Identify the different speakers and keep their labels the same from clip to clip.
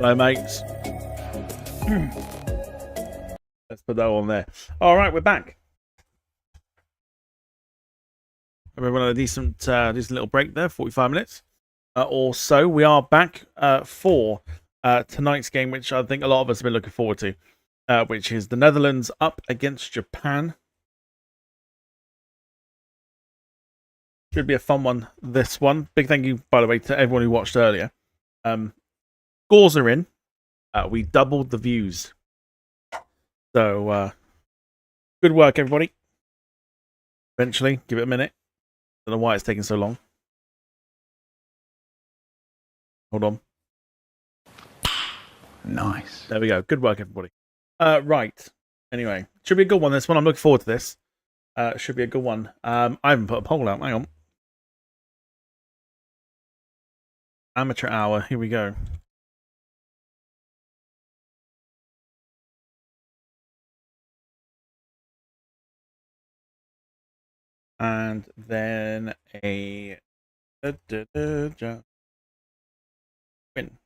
Speaker 1: Hello, mates. Let's put that on there. All right, we're back. Everyone had a decent little break there, 45 minutes or so. We are back for tonight's game, which I think a lot of us have been looking forward to, which is the Netherlands up against Japan. Should be a fun one, this one. Big thank you, by the way, to everyone who watched earlier. Scores are in. We doubled the views. So, good work, everybody. Eventually, give it a minute. Don't know why it's taking so long. Hold on.
Speaker 2: Nice.
Speaker 1: There we go. Good work, everybody. Right. Anyway, should be a good one. This one, I'm looking forward to this. Should be a good one. I haven't put a poll out. Hang on. Amateur hour. Here we go. And then a win.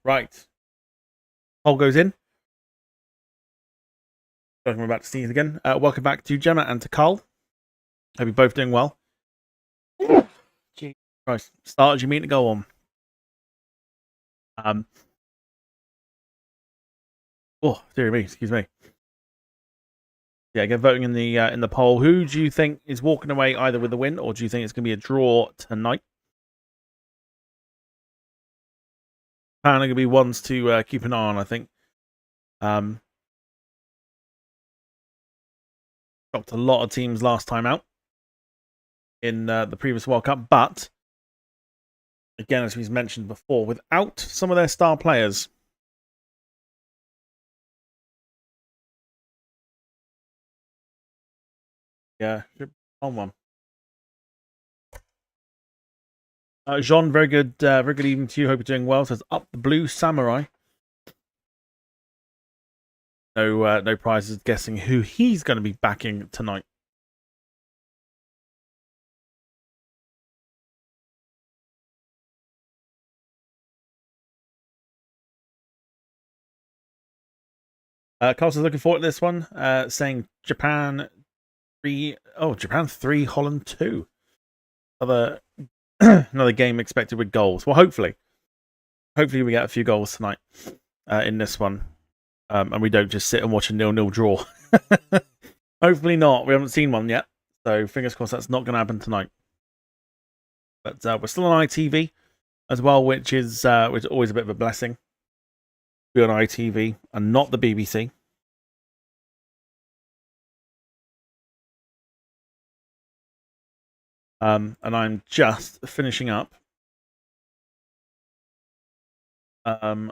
Speaker 1: Right. Poll goes in. I'm about to see it again. Welcome back to Gemma and to Carl. Hope you're both doing well. Jesus Christ. Start your meeting to go on. Oh, dear me, excuse me. Yeah, get voting in the poll. Who do you think is walking away either with the win, or do you think it's going to be a draw tonight? Japan are going to be ones to keep an eye on, I think. Dropped a lot of teams last time out in the previous World Cup, but again, as we've mentioned before, without some of their star players, yeah, on one. Jean, very good evening to you. Hope you're doing well. Says up the blue samurai. No prizes. Guessing who he's going to be backing tonight. Carl's looking forward to this one. Saying Japan 3. Oh, Japan 3, Holland 2. Another game expected with goals. Well, hopefully we get a few goals tonight in this one, and we don't just sit and watch a 0-0 draw. Hopefully not. We haven't seen one yet, so fingers crossed that's not going to happen tonight. But we're still on ITV as well, which is always a bit of a blessing. Be on ITV and not the BBC. And I'm just finishing up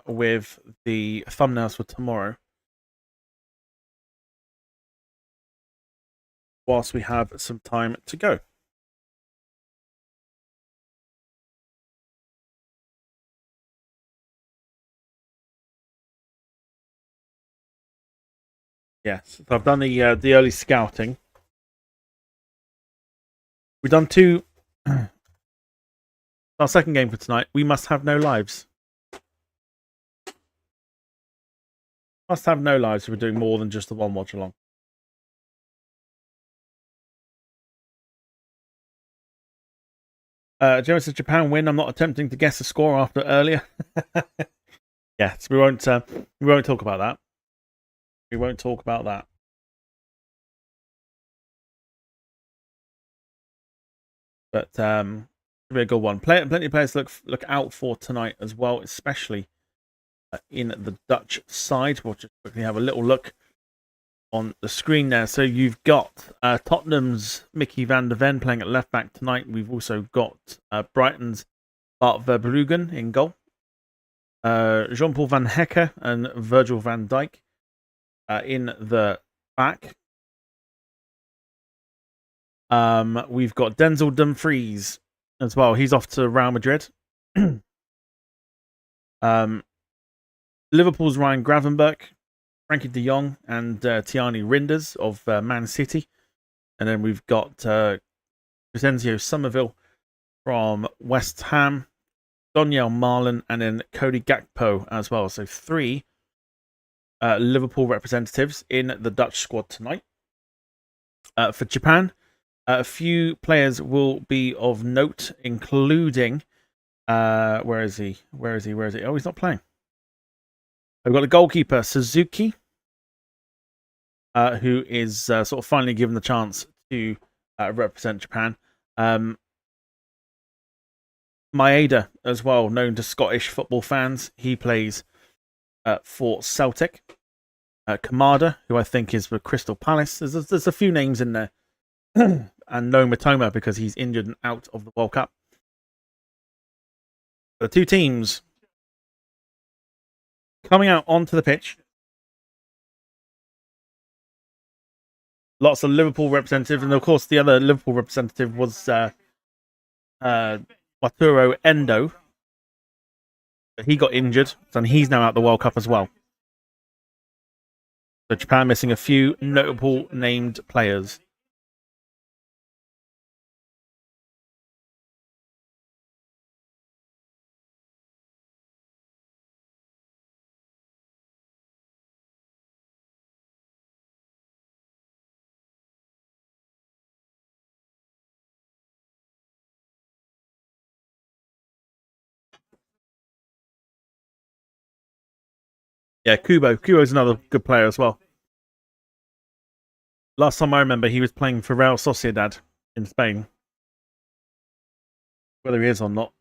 Speaker 1: with the thumbnails for tomorrow, whilst we have some time to go. Yes, so I've done the early scouting. We've done 2. Our second game for tonight. We must have no lives. Must have no lives if we're doing more than just the one watch along. Gemma says Japan win. I'm not attempting to guess the score after earlier. Yes, we won't talk about that. We won't talk about that. But it'll be a good one. Plenty of players to look out for tonight as well, especially in the Dutch side. We'll just quickly have a little look on the screen there. So you've got Tottenham's Mickey van der Ven playing at left back tonight. We've also got Brighton's Bart Verbruggen in goal. Jean-Paul van Hekke and Virgil van Dijk in the back. We've got Denzel Dumfries as well. He's off to Real Madrid. Liverpool's Ryan Gravenberch, Frankie de Jong, and Tiani Rinders of Man City. And then we've got Crescencio Somerville from West Ham. Donyell Marlin, and then Cody Gakpo as well. So 3 Liverpool representatives in the Dutch squad tonight. For Japan, a few players will be of note, including where is he? Where is he? Where is he? Oh, he's not playing. I've got the goalkeeper Suzuki, who is sort of finally given the chance to represent Japan. Maeda as well, known to Scottish football fans. He plays for Celtic. Kamada, who I think is for Crystal Palace. There's a few names in there. And no Matoma because he's injured and out of the World Cup. The two teams coming out onto the pitch. Lots of Liverpool representatives, and of course the other Liverpool representative was Wataru Endo. But he got injured, and he's now out the World Cup as well. So Japan missing a few notable named players. Yeah, Kubo. Kubo's another good player as well. Last time I remember, he was playing for Real Sociedad in Spain. Whether he is or not.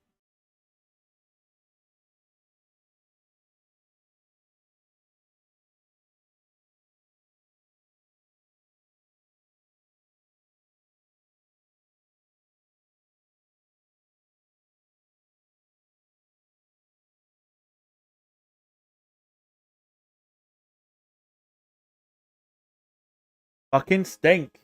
Speaker 1: Fucking stink.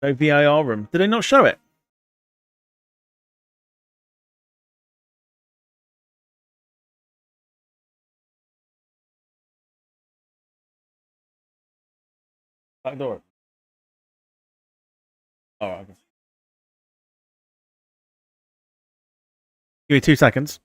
Speaker 1: No VAR room. Did they not show it? Back door. All right. Give me 2 seconds.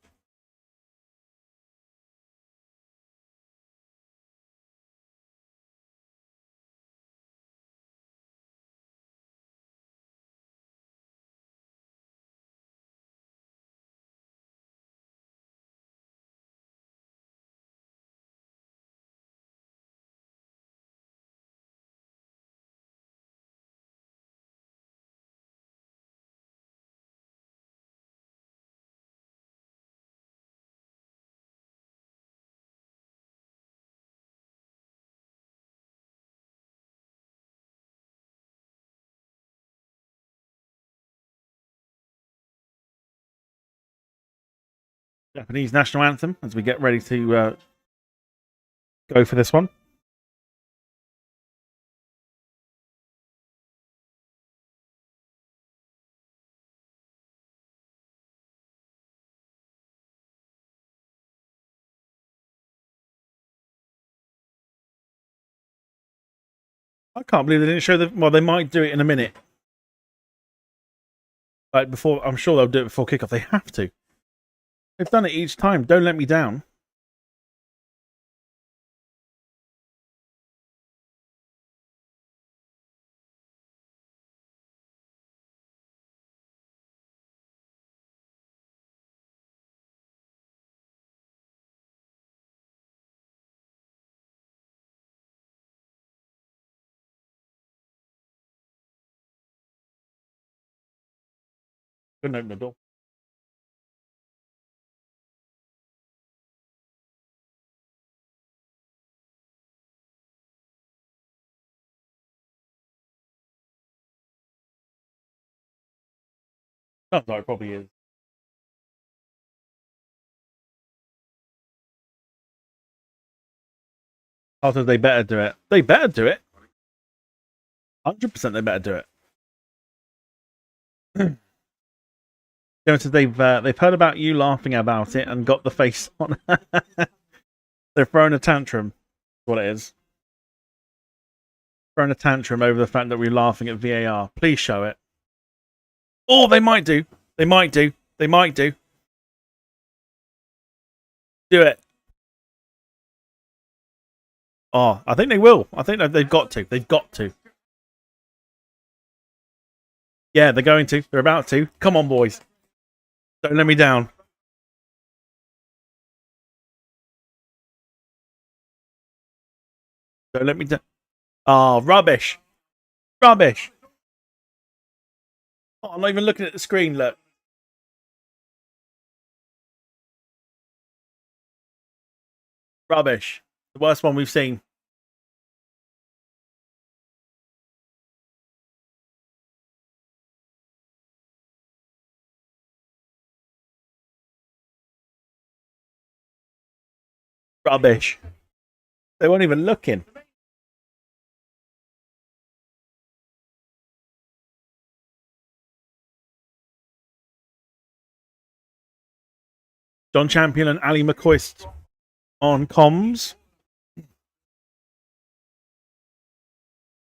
Speaker 1: Japanese national anthem as we get ready to go for this one. I can't believe they didn't show the. Well, they might do it in a minute. Like before, I'm sure they'll do it before kickoff. They have to. They've done it each time. Don't let me down. Couldn't open the door. Sounds like it probably is. After they better do it. They better do it. 100% they better do it. They've heard about you laughing about it and got the face on. They're throwing a tantrum. What it is. Throwing a tantrum over the fact that we're laughing at VAR. Please show it. Oh, they might do. They might do. They might do. Do it. Oh, I think they will. I think they've got to. They've got to. Yeah, they're going to. They're about to. Come on, boys. Don't let me down. Don't let me down. Oh, rubbish. Rubbish. Oh, I'm not even looking at the screen. Look. Rubbish. The worst one we've seen. Rubbish. They weren't even looking. John Champion and Ali McCoist on comms.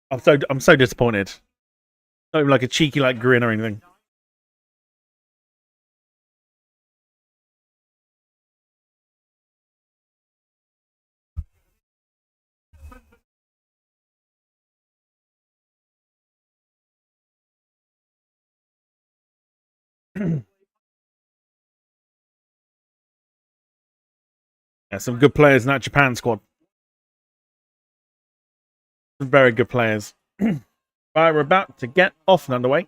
Speaker 1: I'm so disappointed. Not even like a cheeky grin or anything. Yeah, some good players in that Japan squad. Some very good players. Right, we're about to get off and underway.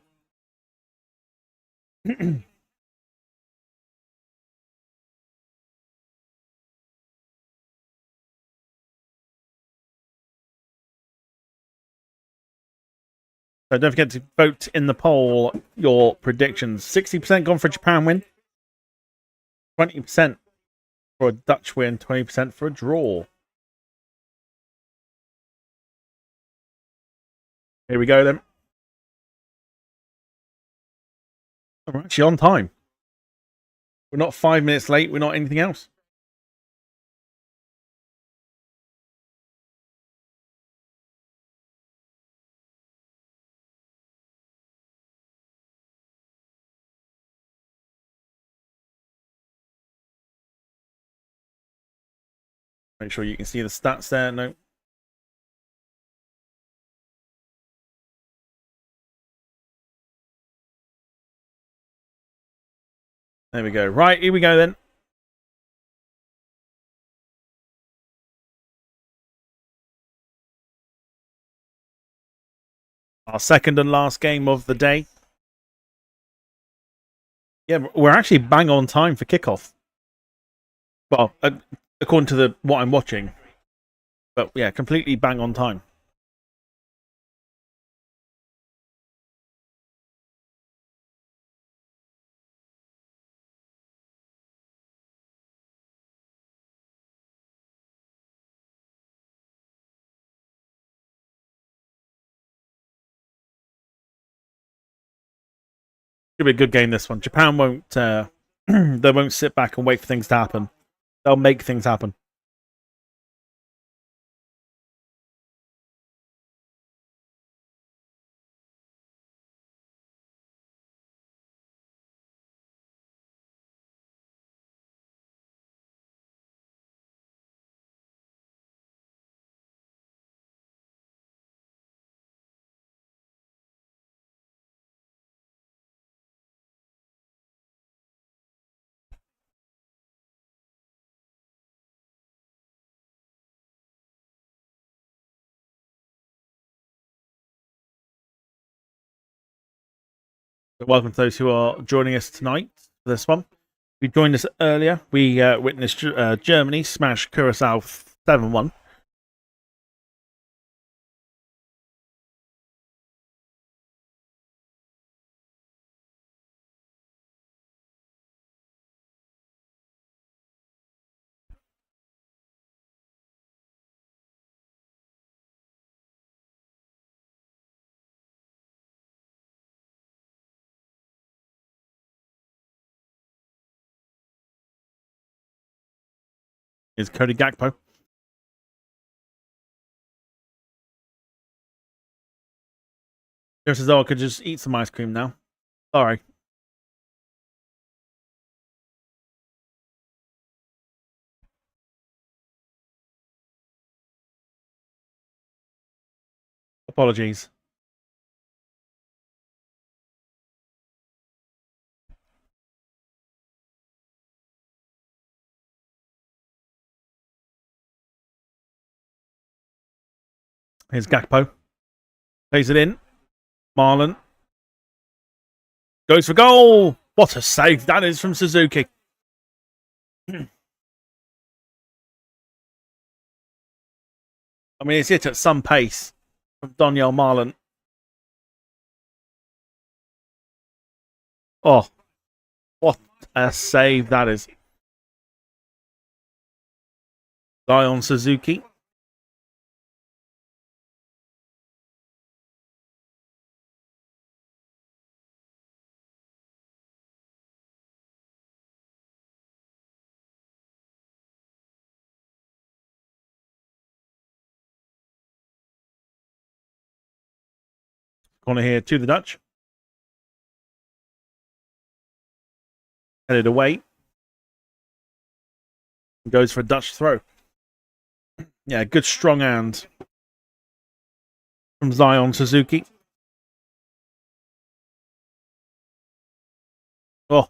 Speaker 1: So don't forget to vote in the poll your predictions. 60% gone for a Japan win, 20% for a Dutch win, 20% for a draw. Here we go then. We're actually on time. We're not 5 minutes late. We're not anything else. Make sure you can see the stats there. No. There we go. Right, here we go then. Our second and last game of the day. Yeah, we're actually bang on time for kickoff. Well, according to what I'm watching. But yeah, completely bang on time. Should be a good game, this one. Japan won't they won't sit back and wait for things to happen. They'll make things happen. So welcome to those who are joining us tonight for this one. If you joined us earlier, we witnessed Germany smash Curacao 7-1. is Cody Gakpo. Just as though I could just eat some ice cream now. Sorry. Apologies. Here's Gakpo. Plays it in. Marlon. Goes for goal. What a save that is from Suzuki. I mean, it's hit at some pace from Daniel Marlon. Oh, what a save that is. Zion Suzuki. Corner here to the Dutch. Headed away. Goes for a Dutch throw. Yeah, good strong hand from Zion Suzuki. Oh.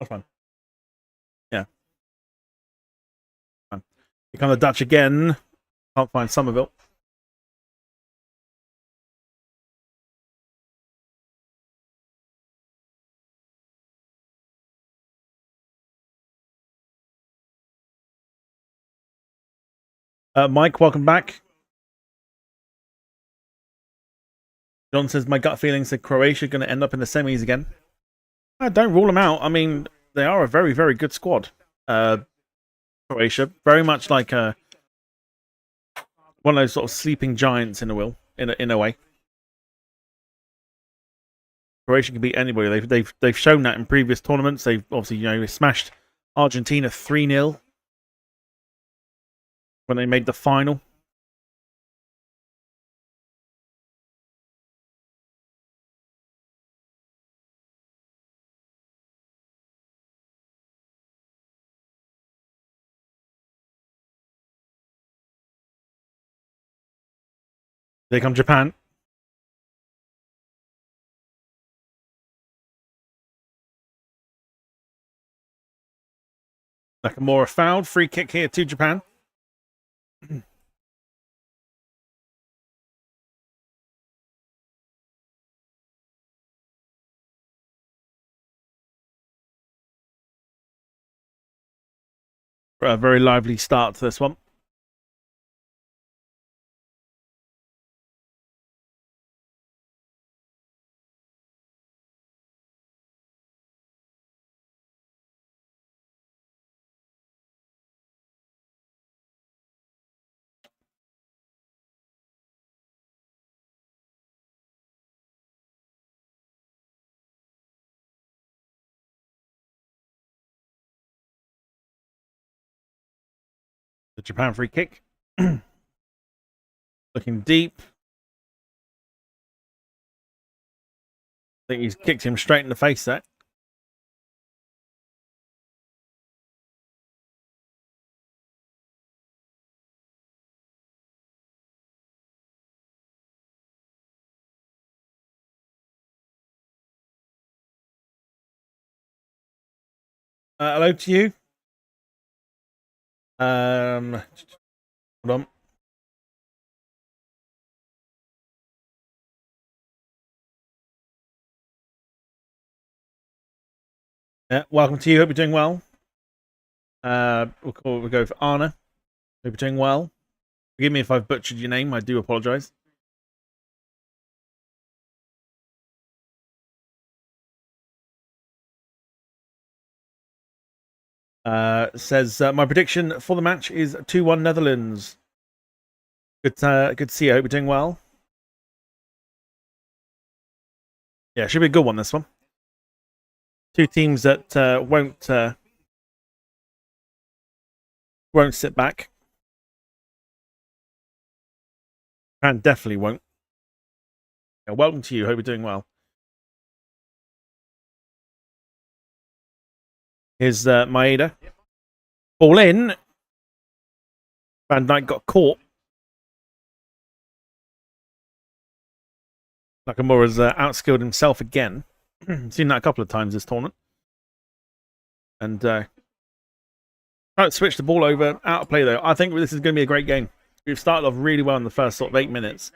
Speaker 1: That's fine. Yeah. Fine. Here come the Dutch again. Can't find Somerville. Mike, welcome back. John says, my gut feeling said Croatia going to end up in the semis again. Don't rule them out. I mean, they are a very, very good squad. Croatia, very much like one of those sort of sleeping giants in a way. Croatia can beat anybody. They've shown that in previous tournaments. They've obviously smashed Argentina 3-0 when they made the final. There come Japan. Nakamura fouled. Free kick here to Japan. A very lively start to this one. The Japan free kick. Looking deep. I think he's kicked him straight in the face there. Hello to you. Hold on. Yeah, welcome to you. Hope you're doing well. We'll go for Anna. Hope you're doing well. Forgive me if I've butchered your name. I do apologize. Says my prediction for the match is 2-1 Netherlands. Good to see you. I hope you're doing well. Yeah, should be a good one, this one. Two teams that won't sit back. And definitely won't. Yeah, welcome to you. Hope you're doing well. Here's Maeda. Ball in. Van Dijk got caught. Nakamura's outskilled himself again. Seen that a couple of times this tournament. And switch the ball over. Out of play, though. I think this is going to be a great game. We've started off really well in the first sort of 8 minutes.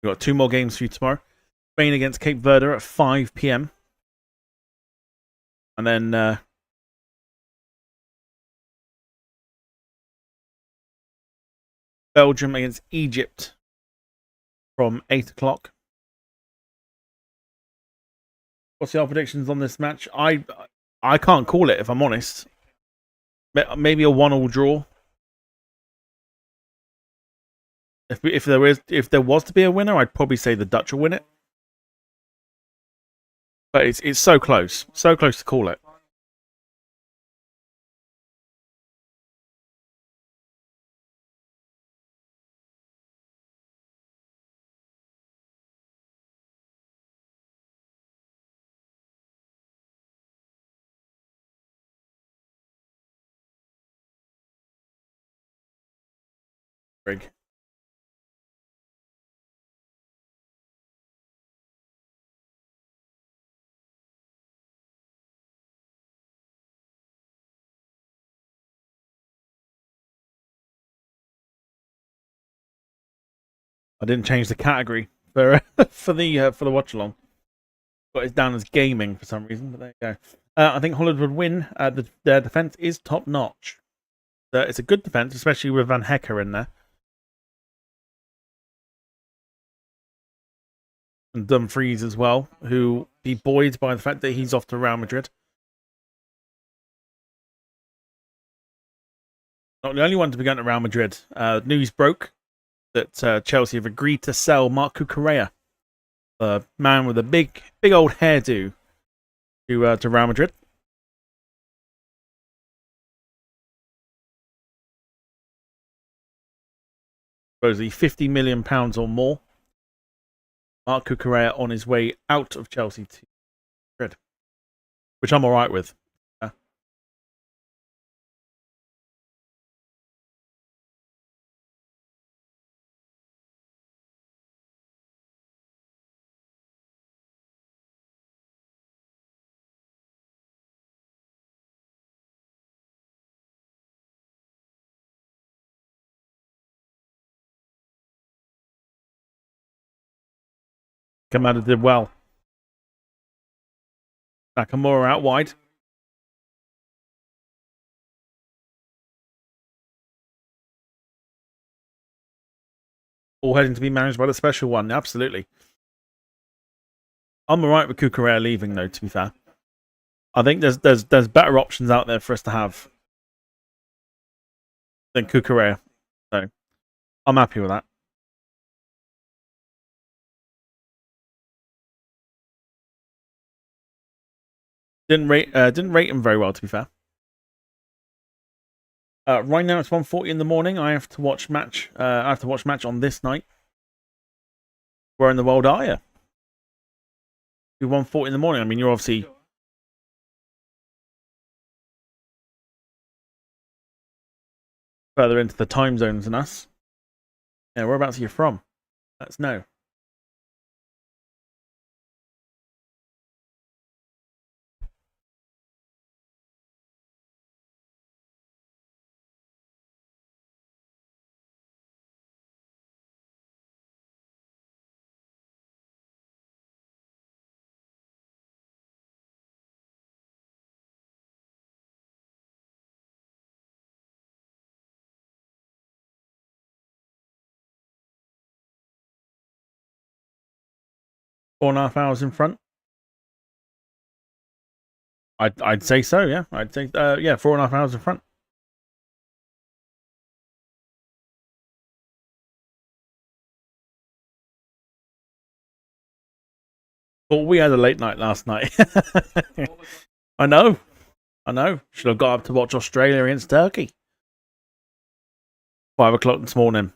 Speaker 1: We've got 2 more games for you tomorrow. Spain against Cape Verde at 5 p.m. And then Belgium against Egypt from 8 o'clock. What's your predictions on this match? I can't call it, if I'm honest. Maybe a 1-1 draw. If there was to be a winner, I'd probably say the Dutch will win it. But it's so close to call it. Brig. I didn't change the category for for the watch along. Got it down as gaming for some reason, but there you go. I think Holland would win. Their defense is top notch. It's a good defense, especially with Van Hecker in there. And Dumfries as well, who be buoyed by the fact that he's off to Real Madrid. Not the only one to be going to Real Madrid. News broke that Chelsea have agreed to sell Marc Cucurella, a man with a big old hairdo, to Real Madrid. Supposedly £50 million or more. Marc Cucurella on his way out of Chelsea to Madrid, which I'm all right with. Kamada did well. Nakamura out wide. All heading to be managed by the special one. Absolutely. I'm all right with Cucurella leaving, though, to be fair. I think there's better options out there for us to have than Cucurella. So I'm happy with that. Didn't rate him very well, to be fair. Right now it's 1:40 in the morning. I have to watch match. I have to watch match on this night. Where in the world are you? You're 1:40 in the morning. I mean, you're obviously further into the time zones than us. Yeah, whereabouts are you from? Let's know. 4.5 hours in front. I'd say so. Yeah, I'd say yeah, 4.5 hours in front. But we had a late night last night. I know. I know. Should have got up to watch Australia against Turkey. 5 o'clock this morning.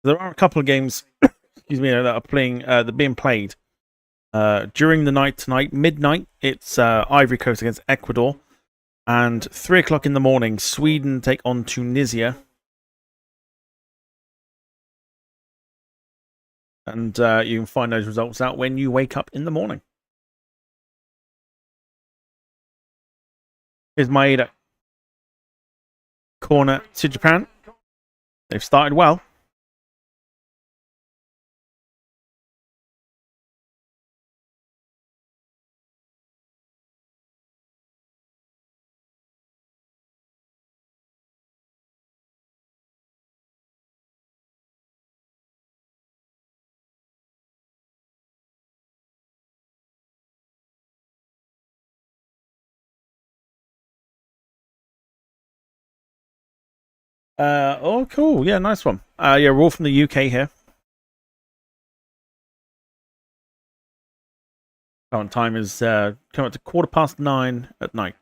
Speaker 1: There are a couple of games, excuse me, that are playing. That are being played during the night tonight. Midnight, it's Ivory Coast against Ecuador, and 3 o'clock in the morning, Sweden take on Tunisia. And you can find those results out when you wake up in the morning. Here's Maeda. Corner to Japan. They've started well. Oh, cool. Yeah, nice one. Yeah, we're all from the UK here. Current time is coming up to 9:15 at night.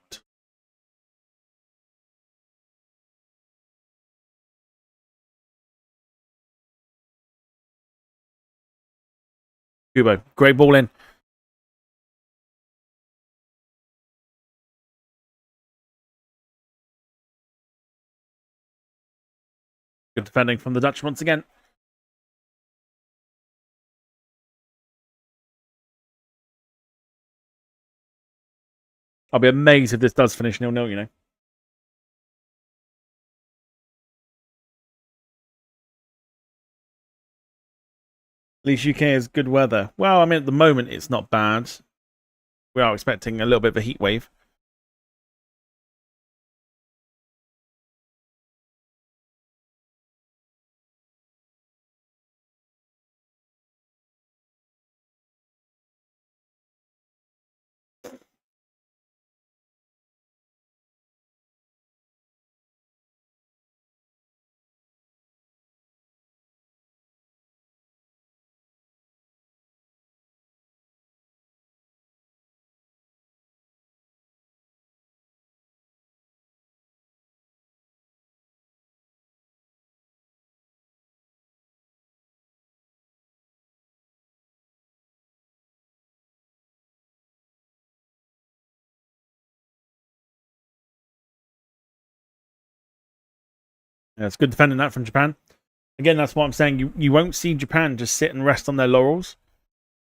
Speaker 1: Kubo, great ball in. Good defending from the Dutch once again. I'll be amazed if this does finish 0-0, you know. At least UK has good weather. Well, I mean, at the moment, it's not bad. We are expecting a little bit of a heat wave. Yeah, it's good defending that from Japan. Again, that's what I'm saying. You won't see Japan just sit and rest on their laurels.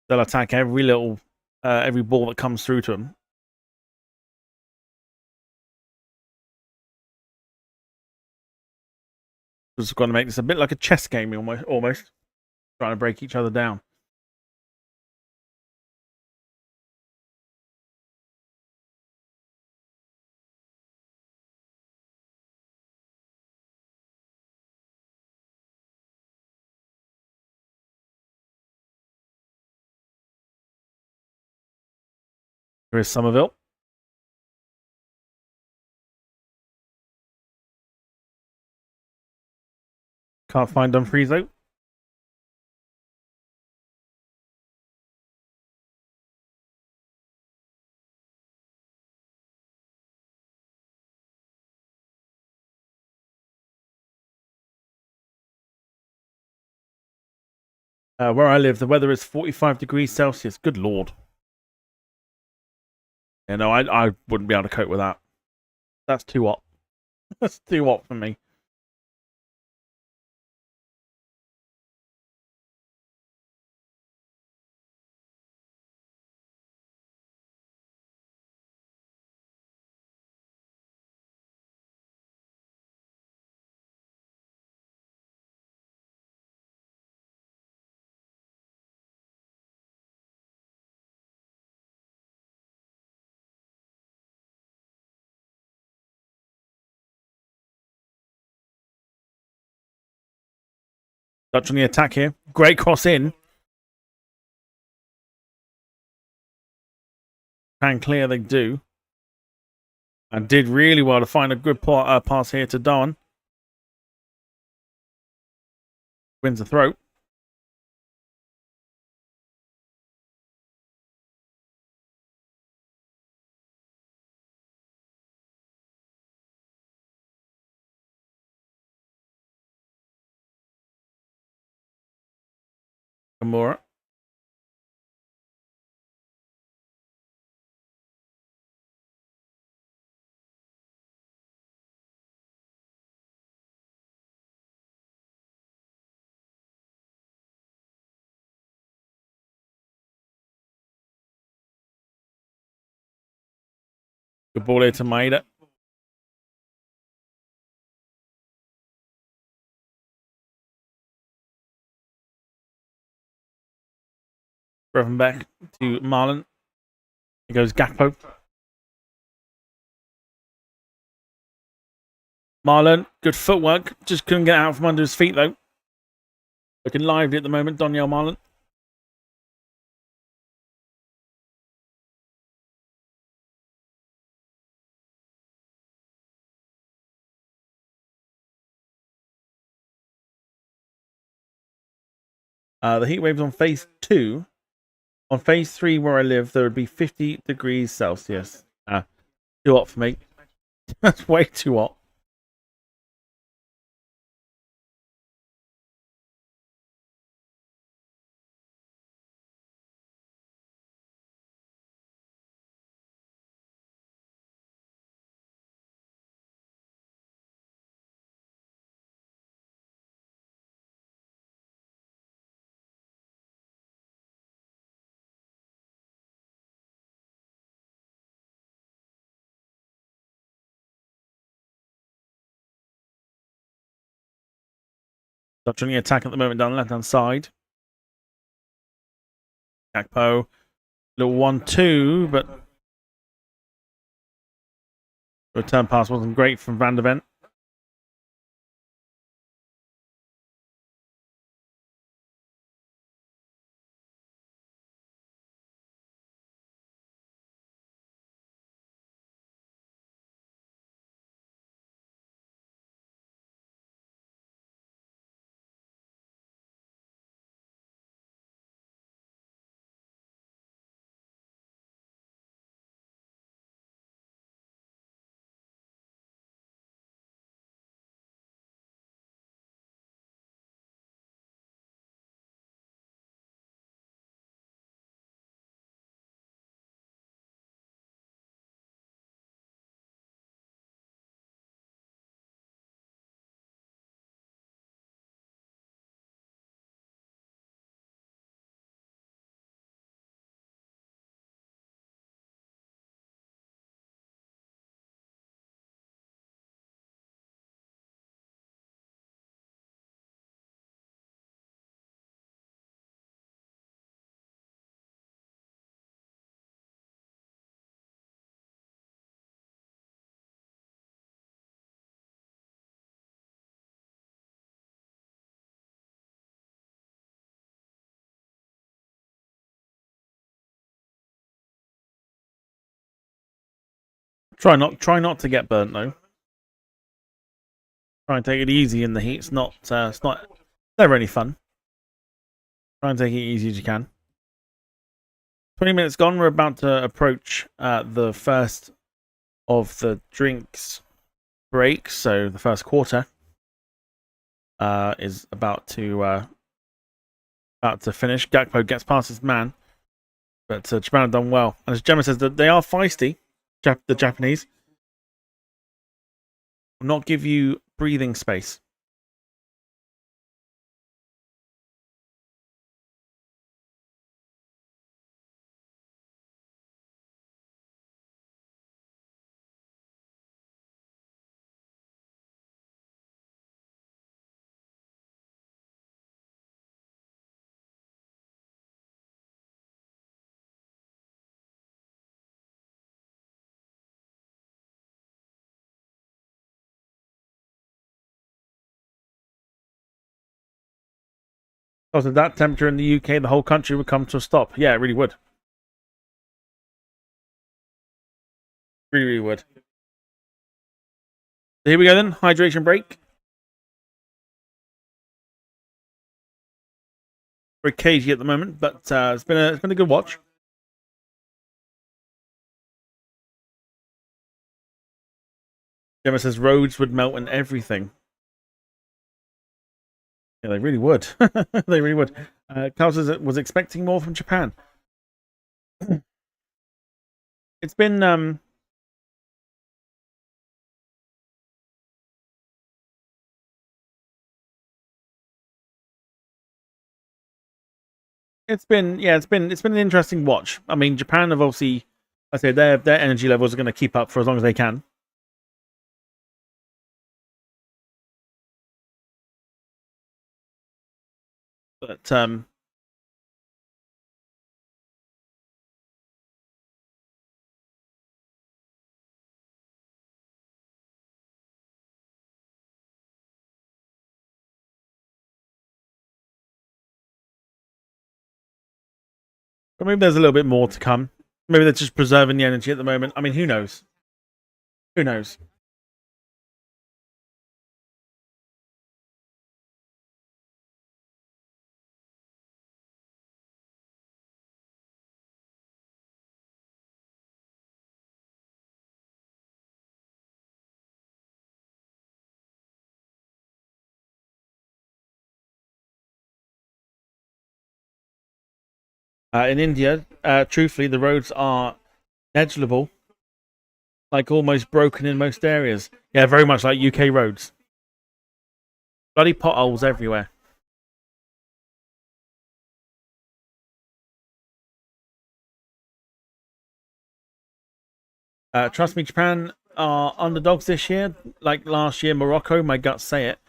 Speaker 1: They'll attack every ball that comes through to them. Just got to make this a bit like a chess game, almost trying to break each other down. Here is Somerville. Can't find Dumfries though. Where I live, the weather is 45 degrees Celsius. Good lord. Yeah, no, I wouldn't be able to cope with that. That's too hot. That's too hot for me. Dutch on the attack here. Great cross in. Can clear, they do. And did really well to find a good pass here to Don. Wins the throw. Gamora. Good ball here to Maeda. Back to Marlon. Here goes Gakpo. Marlon, good footwork. Just couldn't get out from under his feet, though. Looking lively at the moment, Donyell Marlon. The heat wave's on phase 2. On phase 3, where I live, there would be 50 degrees Celsius. Too hot for me. That's way too hot. Dutch on the attack at the moment down the left-hand side. Gakpo. Little 1-2, but the return pass wasn't great from Van der Ven. Try not to get burnt though. Try and take it easy in the heat. It's never any fun. Try and take it easy as you can. 20 minutes gone. We're about to approach the first of the drinks break. So the first quarter is about to finish. Gakpo gets past his man, but Japan have done well. And as Gemma says, that they are feisty. The Japanese will not give you breathing space. Because of that temperature in the UK, the whole country would come to a stop. Yeah, it really would. Really, really would. So here we go then. Hydration break. Very cagey at the moment, but it's been a good watch. Gemma says roads would melt and everything. Yeah, they really would. They really would. Carl says it was expecting more from Japan. It's been it's been an interesting watch. I mean, Japan have obviously, I say their energy levels are going to keep up for as long as they can. But maybe there's a little bit more to come. Maybe they're just preserving the energy at the moment. I mean, who knows? Who knows? In India, truthfully, the roads are negligible, like almost broken in most areas. Yeah, very much like UK roads. Bloody potholes everywhere. Trust me, Japan are underdogs this year. Like last year, Morocco. My guts say it.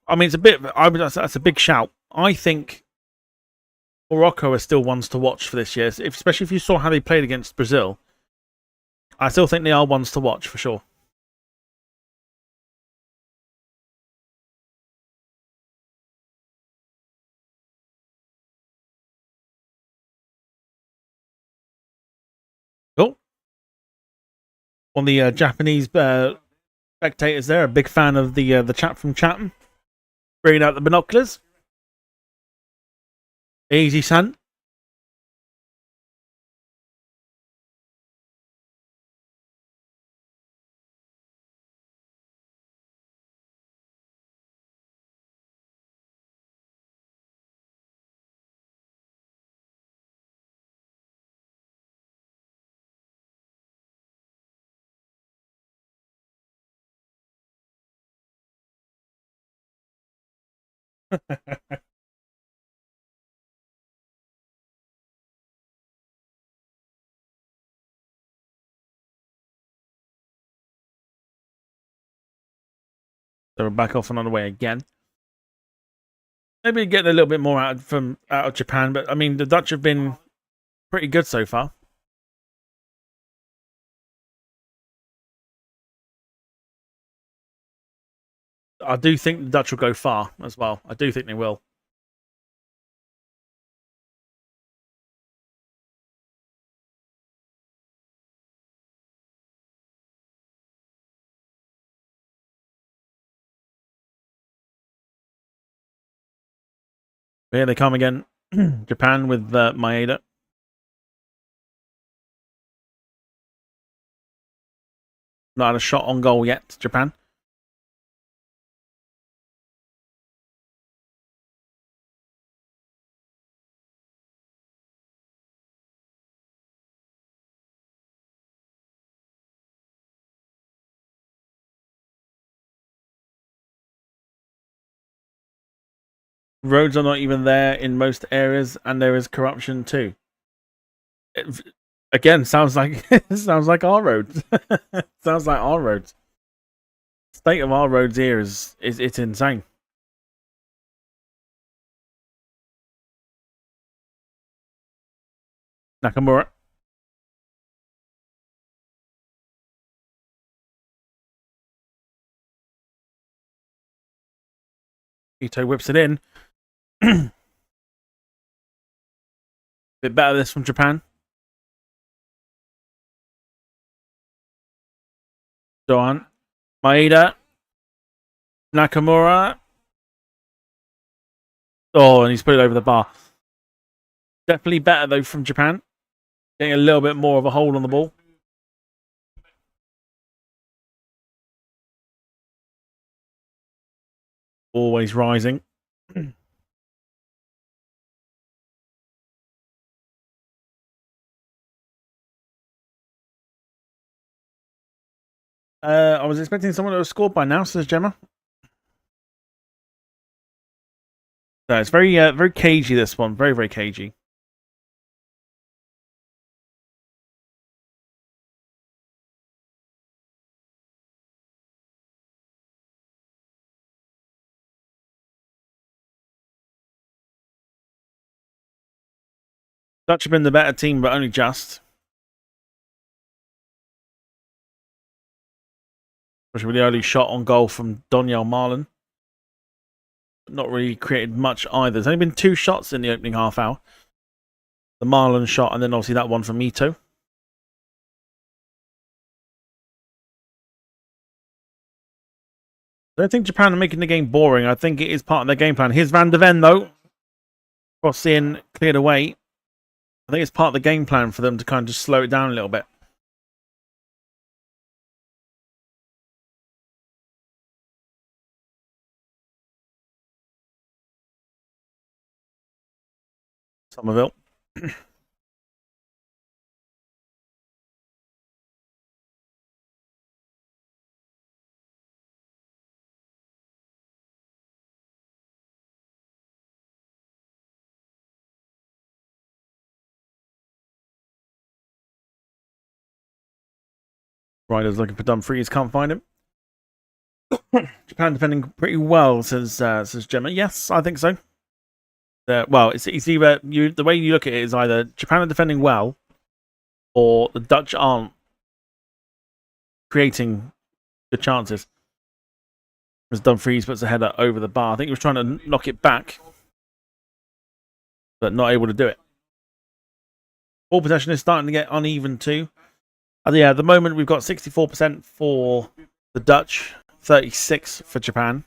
Speaker 1: I mean, it's a bit. I mean, that's a big shout. I think Morocco are still ones to watch for this year, especially if you saw how they played against Brazil. I still think they are ones to watch for sure. Cool. On the Japanese spectators, there, a big fan of the chap from Chatham, bringing out the binoculars. Easy, son. So we're back off another way again. Maybe getting a little bit more out of Japan, but I mean the Dutch have been pretty good so far. I do think the Dutch will go far as well. I do think they will. But here they come again. Japan with Maeda. Not had a shot on goal yet, Japan. Roads are not even there in most areas, and there is corruption too. It, again, sounds like sounds like our roads. Sounds like our roads. State of our roads here is it's insane. Nakamura. Ito whips it in. Bit better this from Japan. Doan. Maeda. Nakamura. Oh, and he's put it over the bar. Definitely better, though, from Japan. Getting a little bit more of a hold on the ball. Always rising. I was expecting someone to have scored by now, says Gemma. So it's very, very cagey, this one. Very, very cagey. Dutch have been the better team, but only just. Was a really early shot on goal from Donyell Marlon. Not really created much either. There's only been 2 shots in the opening half hour. The Marlon shot, and then obviously that one from Ito. I don't think Japan are making the game boring. I think it is part of their game plan. Here's Van de Ven, though. Cross in, cleared away. I think it's part of the game plan for them to kind of just slow it down a little bit. Somerville. Ryder's looking for Dumfries, can't find him. Japan defending pretty well, says Gemma. Yes, I think so. Well, it's either the way you look at it is either Japan are defending well, or the Dutch aren't creating good chances. As Dumfries puts a header over the bar, I think he was trying to knock it back, but not able to do it. Ball possession is starting to get uneven too. Yeah, at the moment we've got 64% for the Dutch, 36% for Japan.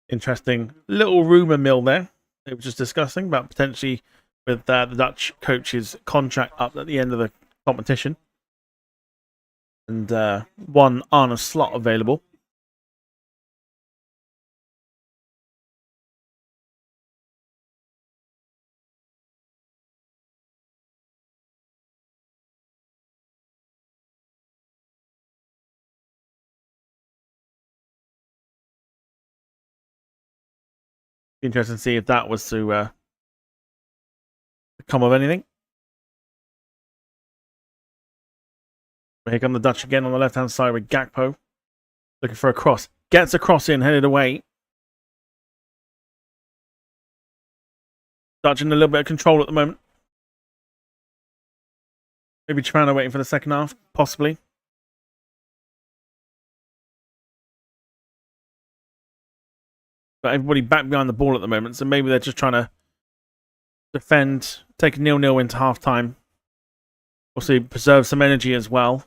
Speaker 1: Interesting little rumour mill there. They were just discussing about potentially with the Dutch coach's contract up at the end of the competition. And one Arne slot available. Be interesting to see if that was to come of anything. But here come the Dutch again on the left-hand side with Gakpo. Looking for a cross. Gets a cross in, headed away. Dutch in a little bit of control at the moment. Maybe Japan are waiting for the second half, possibly. Got everybody back behind the ball at the moment, so maybe they're just trying to defend, take a 0-0 into half time. Also preserve some energy as well.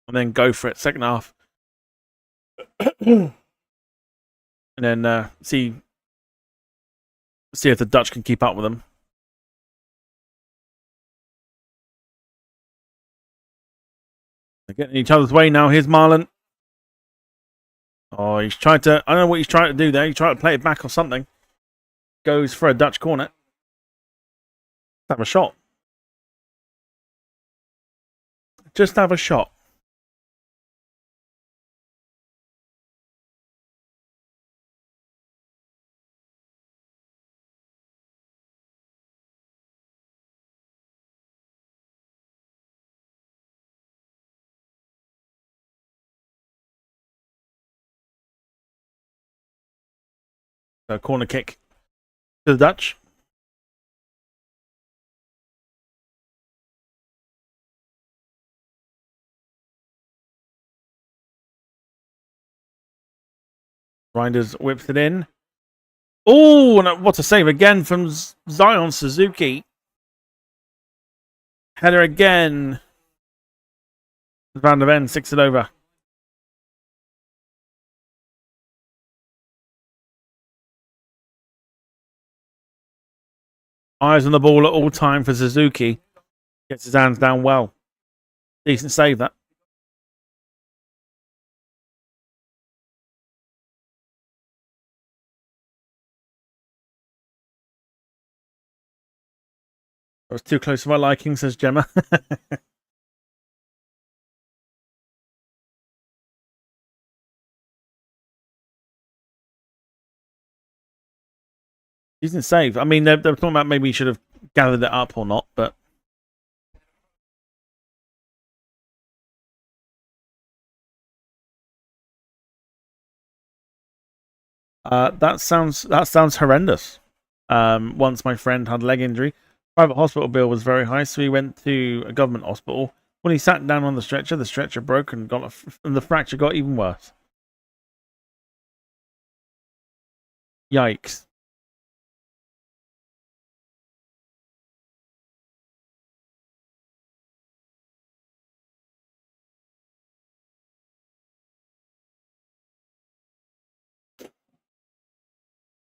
Speaker 1: And then go for it, second half. And then see if the Dutch can keep up with them. They're getting each other's way now. Here's Marlon. Oh, he's trying to... I don't know what he's trying to do there. He's trying to play it back or something. Goes for a Dutch corner. Have a shot. Just have a shot. So corner kick to the Dutch. Reinders whips it in. Oh, and what a save again from Zion Suzuki. Header again. Van der Ven 6 it over. Eyes on the ball at all time for Suzuki. Gets his hands down well. Decent save, that. I was too close to my liking, says Gemma. Decent save. I mean, they're talking about maybe he should have gathered it up or not, but... that sounds horrendous. Once my friend had a leg injury. Private hospital bill was very high, so he went to a government hospital. When he sat down on the stretcher broke and and the fracture got even worse. Yikes.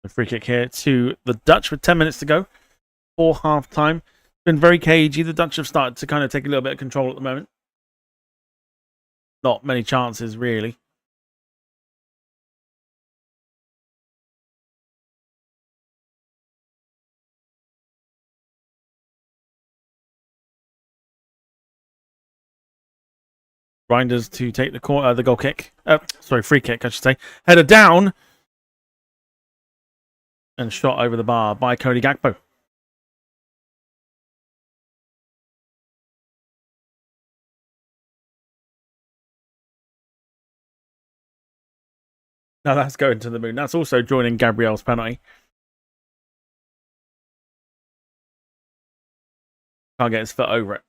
Speaker 1: The free kick here to the Dutch with 10 minutes to go for half time. It's been very cagey. The Dutch have started to kind of take a little bit of control at the moment. Not many chances, really. Grinders to take the goal kick. Free kick, I should say. Header down. And shot over the bar by Cody Gakpo. Now that's going to the moon. That's also joining Gabriel's penalty. Can't get his foot over it.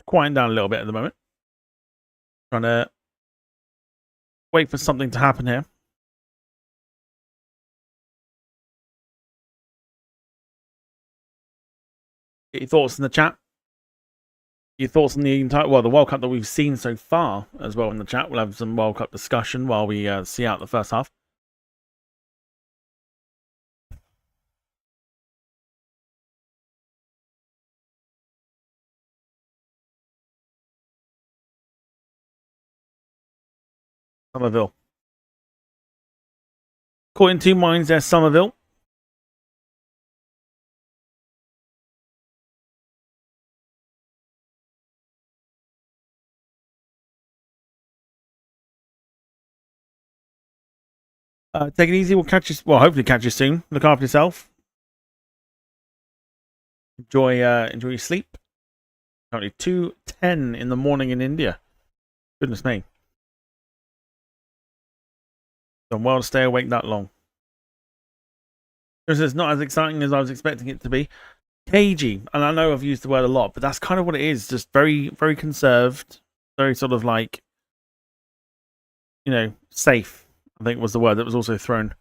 Speaker 1: quieting down a little bit at the moment. Trying to wait for something to happen here. Get your thoughts in the chat. Your thoughts on the entire, well, the World Cup that we've seen so far as well in the chat. We'll have some World Cup discussion while we see out the first half. Somerville. Caught in 2 minds there, Somerville. Take it easy. We'll catch you. Well, hopefully catch you soon. Look after yourself. Enjoy your sleep. Currently 2:10 in the morning in India. Goodness me. Done well to stay awake that long. It's not as exciting as I was expecting it to be. Cagey, and I know I've used the word a lot, but that's kind of what it is. Just very, very conserved. Very sort of like, safe. I think was the word that was also thrown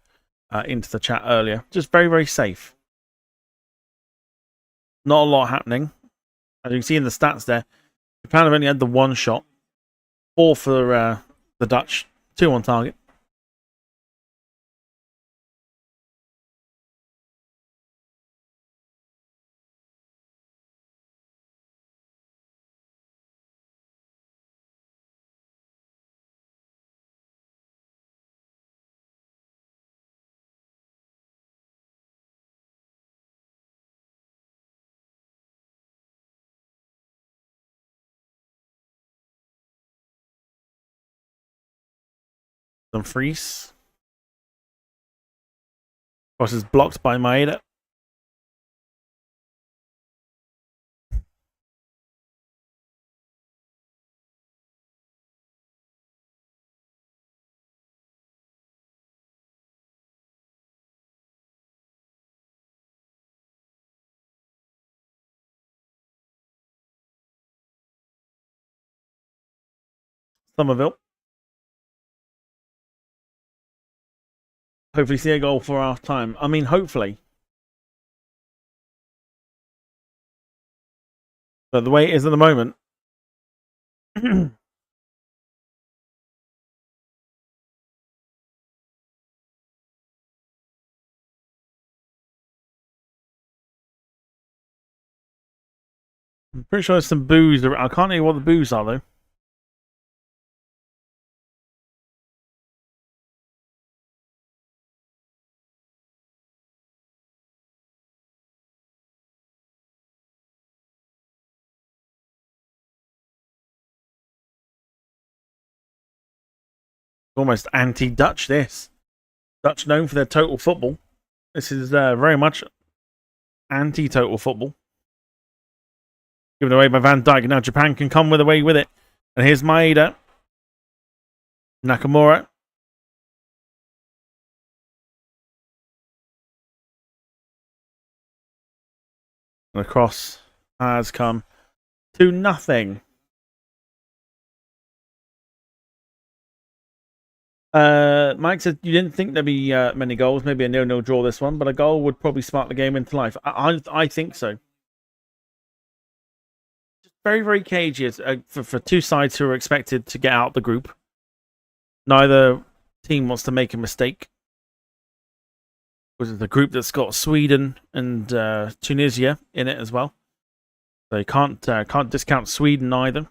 Speaker 1: into the chat earlier. Just very, very safe. Not a lot happening. As you can see in the stats there, Japan have only had the 1 shot. 4 for the Dutch. 2 on target. Freeze. Cross is blocked by Maeda. Somerville. Hopefully see a goal for half time. I mean, hopefully. But the way it is at the moment. I'm pretty sure there's some boos. I can't hear what the boos are, though. Almost anti-Dutch, this. Dutch known for their total football. This is very much anti-total football. Given away by Van Dijk. Now Japan can come away with it. And here's Maeda. Nakamura. And the cross has come to nothing. Mike said you didn't think there'd be many goals, maybe a 0-0 draw this one, but a goal would probably spark the game into life. I think so. Very, very cagey for 2 sides who are expected to get out the group. Neither team wants to make a mistake. Because it's a group that's got Sweden and Tunisia in it as well. So you can't discount Sweden either.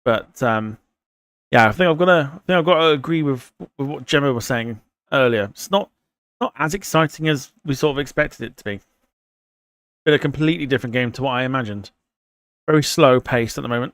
Speaker 1: But yeah, I think I've got to agree with what Gemma was saying earlier. It's not as exciting as we sort of expected it to be. Been a completely different game to what I imagined. Very slow paced at the moment.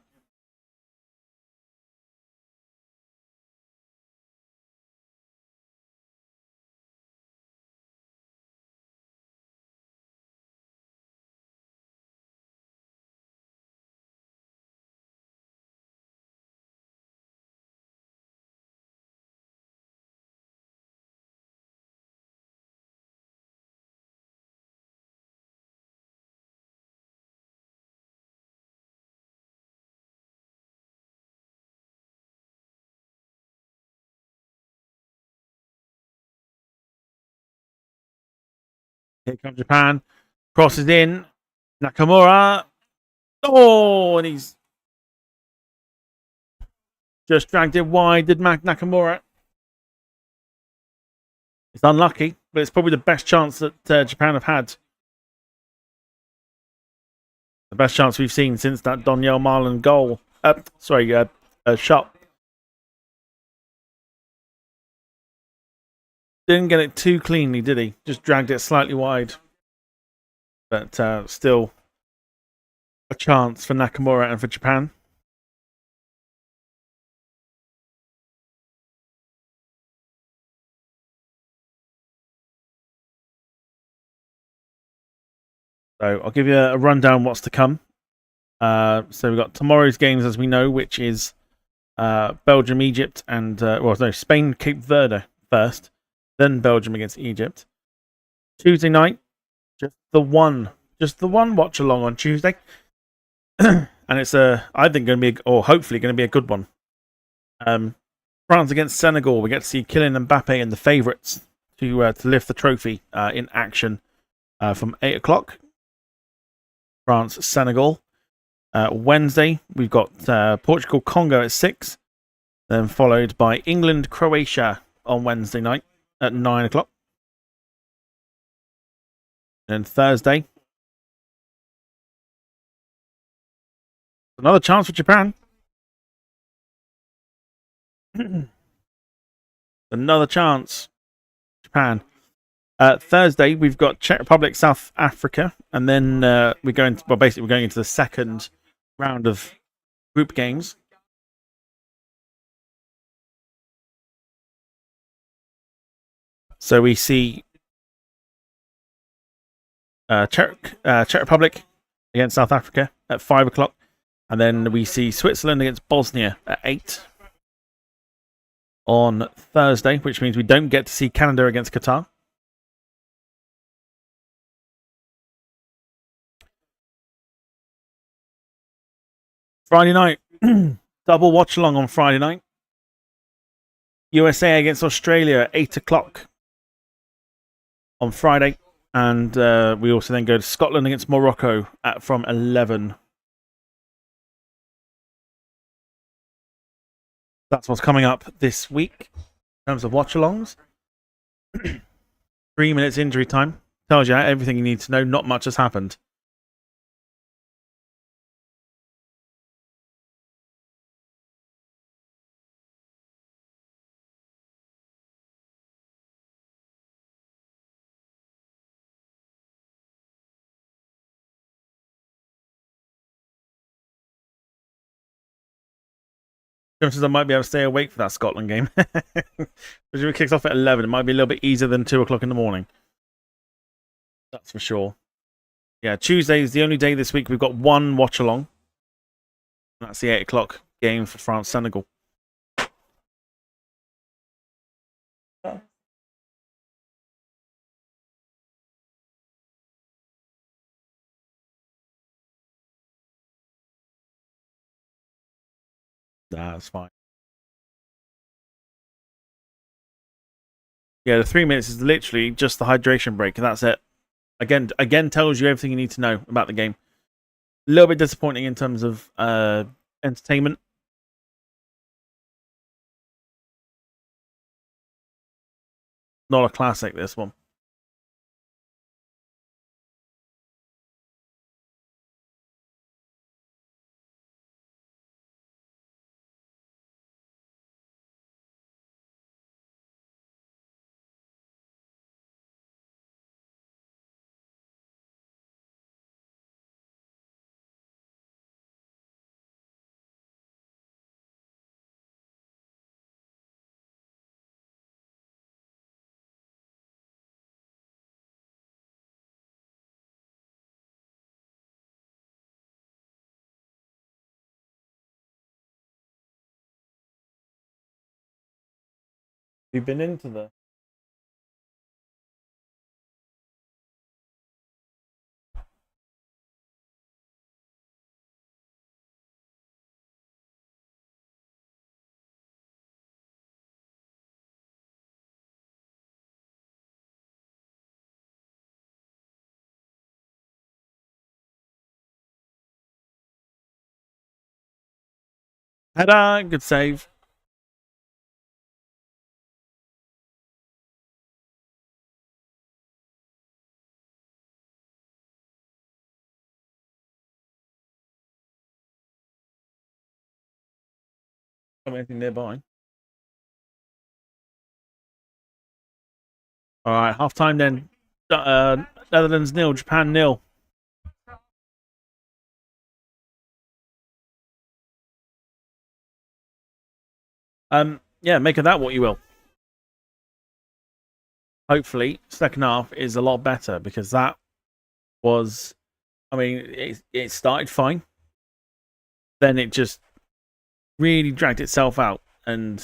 Speaker 1: Here comes Japan. Crosses in. Nakamura. Oh, and he's just dragged it wide. Did Nakamura? It's unlucky, but it's probably the best chance that Japan have had. The best chance we've seen since that Donyell Marlin goal. Shot. Didn't get it too cleanly, did he? Just dragged it slightly wide. But still a chance for Nakamura and for Japan. So I'll give you a rundown what's to come. So we've got tomorrow's games, as we know, which is Belgium, Egypt, and Spain, Cape Verde first, then Belgium against Egypt. Tuesday night, just the one watch along on Tuesday, and it's I think going to be, or hopefully going to be a good one. France against Senegal. We get to see Kylian Mbappe and the favourites to lift the trophy in action from 8 o'clock. France, Senegal. Wednesday, we've got Portugal, Congo at 6, then followed by England, Croatia on Wednesday night at 9 o'clock. And Thursday, another chance for Japan. Another chance, Japan. Thursday, we've got Czech Republic, South Africa, and then we're going into the second round of group games. So we see Czech Republic against South Africa at 5 o'clock, and then we see Switzerland against Bosnia at 8 on Thursday, which means we don't get to see Canada against Qatar. Friday night, double watch along on Friday night. USA against Australia at 8 o'clock on Friday. And we also then go to Scotland against Morocco from 11. That's what's coming up this week in terms of watch-alongs. 3 minutes injury time. Tells you everything you need to know. Not much has happened. Chances I might be able to stay awake for that Scotland game. Which it kicks off at 11. It might be a little bit easier than 2 o'clock in the morning. That's for sure. Yeah, Tuesday is the only day this week we've got one watch along. That's the 8 o'clock game for France Senegal. That's fine. Yeah, the 3 minutes is literally just the hydration break, and that's it. Again, tells you everything you need to know about the game. A little bit disappointing in terms of entertainment. Not a classic, this one. You've been into the Ta-da! Good save. Anything nearby. All right, half time then. Netherlands 0, Japan 0. Yeah, make of that what you will. Hopefully, second half is a lot better because that was, I mean, it started fine, then it just really dragged itself out, and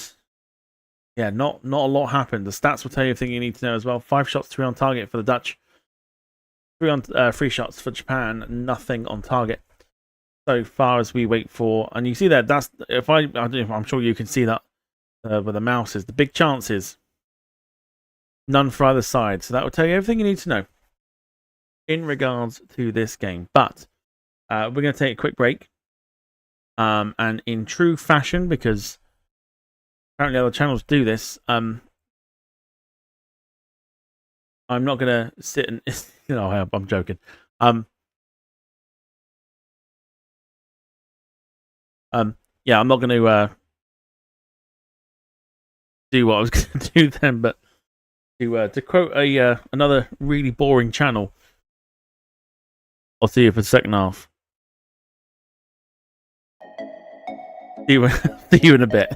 Speaker 1: yeah, not a lot happened. The stats will tell you everything you need to know as well. 5 shots, 3 on target for the Dutch. 3 shots for Japan, nothing on target. So far as we wait for, and you see that that's I'm sure you can see that where the mouse is. The big chances, none for either side. So that will tell you everything you need to know in regards to this game. But we're going to take a quick break, and in true fashion, because apparently other channels do this, I'm not going to sit and I'm joking. Yeah, I'm not going to do what I was going to do then, but to quote another really boring channel, I'll see you for the second half. See you in a bit.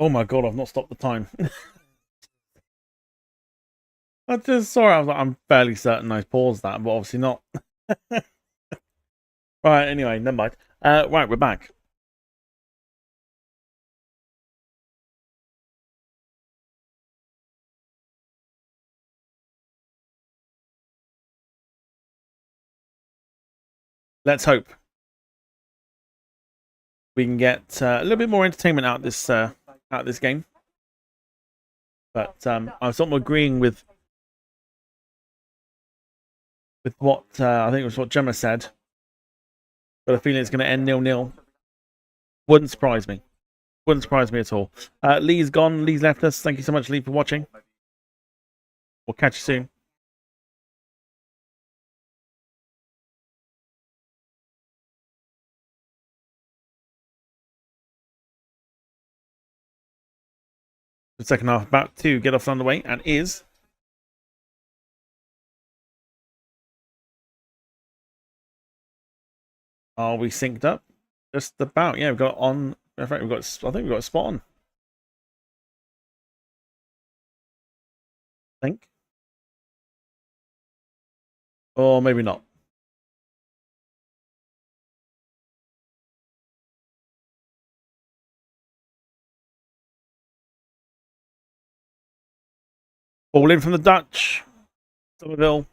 Speaker 1: Oh my god, I've not stopped the time. I just sorry, I'm fairly certain I paused that, but obviously not. Right, anyway, never mind. Right, we're back. Let's hope we can get a little bit more entertainment out of this game. But I was sort of agreeing with what I think it was what Gemma said. But I feel it's going to end 0-0. Wouldn't surprise me. Wouldn't surprise me at all. Lee's gone. Lee's left us. Thank you so much, Lee, for watching. We'll catch you soon. The second half about to get off underway and is. Are we synced up? Just about. Yeah, we've got on. In fact, I think we've got a spot on. I think. Or maybe not. Ball in from the Dutch. Somerville.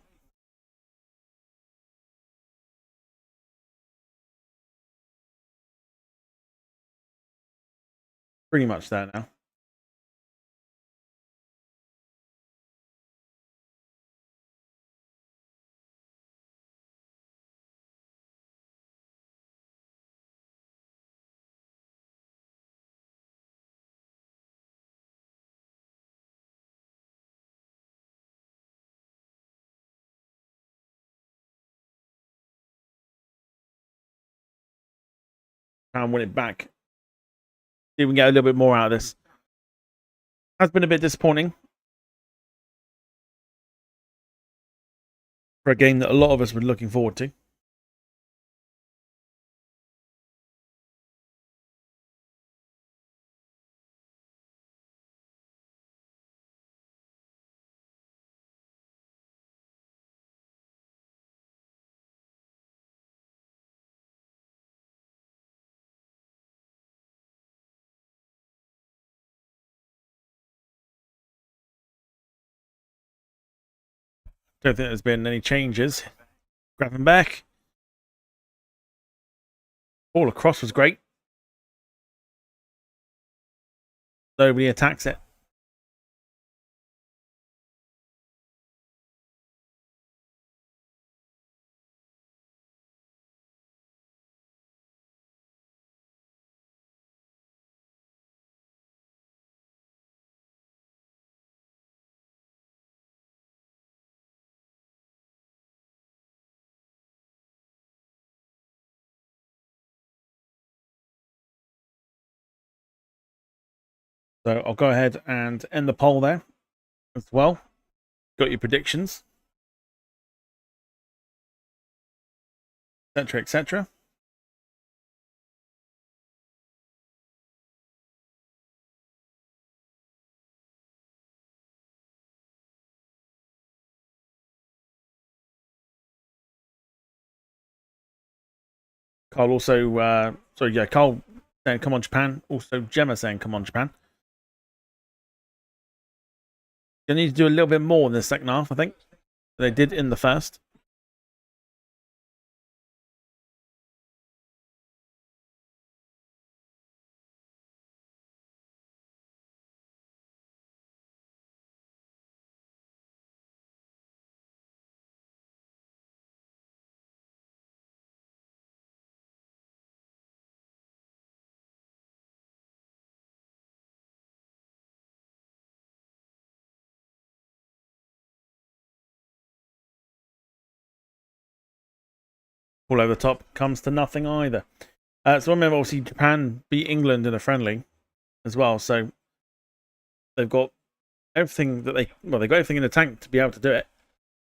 Speaker 1: Pretty much there now. And win it back. See if we can get a little bit more out of this. Has been a bit disappointing for a game that a lot of us were looking forward to. Don't think there's been any changes. Grab him back. Ball across was great. Nobody attacks it. So I'll go ahead and end the poll there as well. Got your predictions, etc., etc. Carl also, Carl saying come on Japan. Also Gemma saying come on Japan. You need to do a little bit more in the second half, I think. They did in the first. All over the top comes to nothing either. So remember, obviously, Japan beat England in a friendly as well. So they've got everything that they got everything in the tank to be able to do it,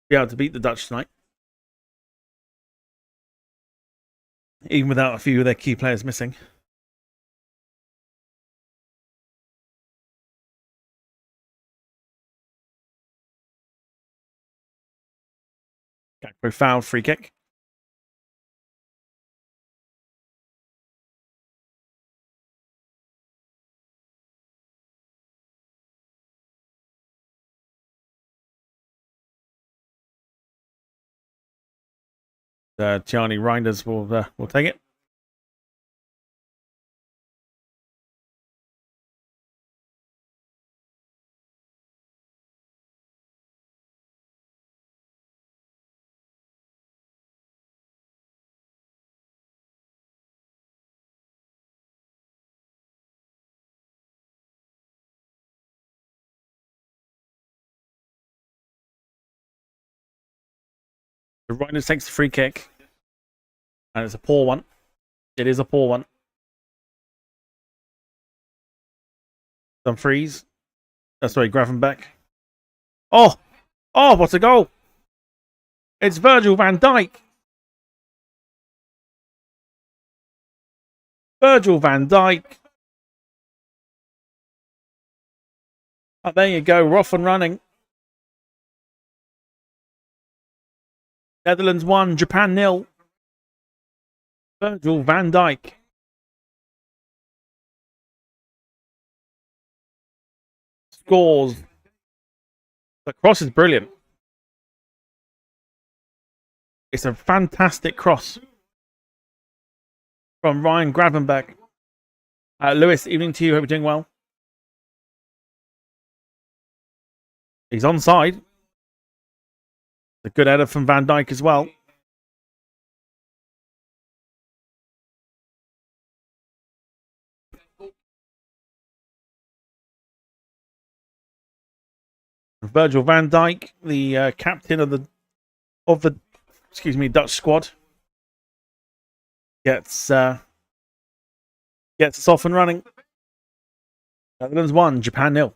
Speaker 1: be able to beat the Dutch tonight, even without a few of their key players missing. Gakpo foul, free kick. Tierney Reinders will take it. The Reinders takes the free kick, and it's a poor one. It is a poor one. Dumfries. Sorry, Gravenbeck. Oh, what a goal! It's Virgil van Dijk. Virgil van Dijk. Oh, there you go. We're off and running. Netherlands 1, Japan 0. Virgil van Dijk. Scores. The cross is brilliant. It's a fantastic cross from Ryan Gravenbeck. Lewis, evening to you. Hope you're doing well. He's onside. A good header from Van Dijk as well. Virgil van Dijk, the captain of the Dutch squad, gets us off and running. Netherlands 1, Japan 0.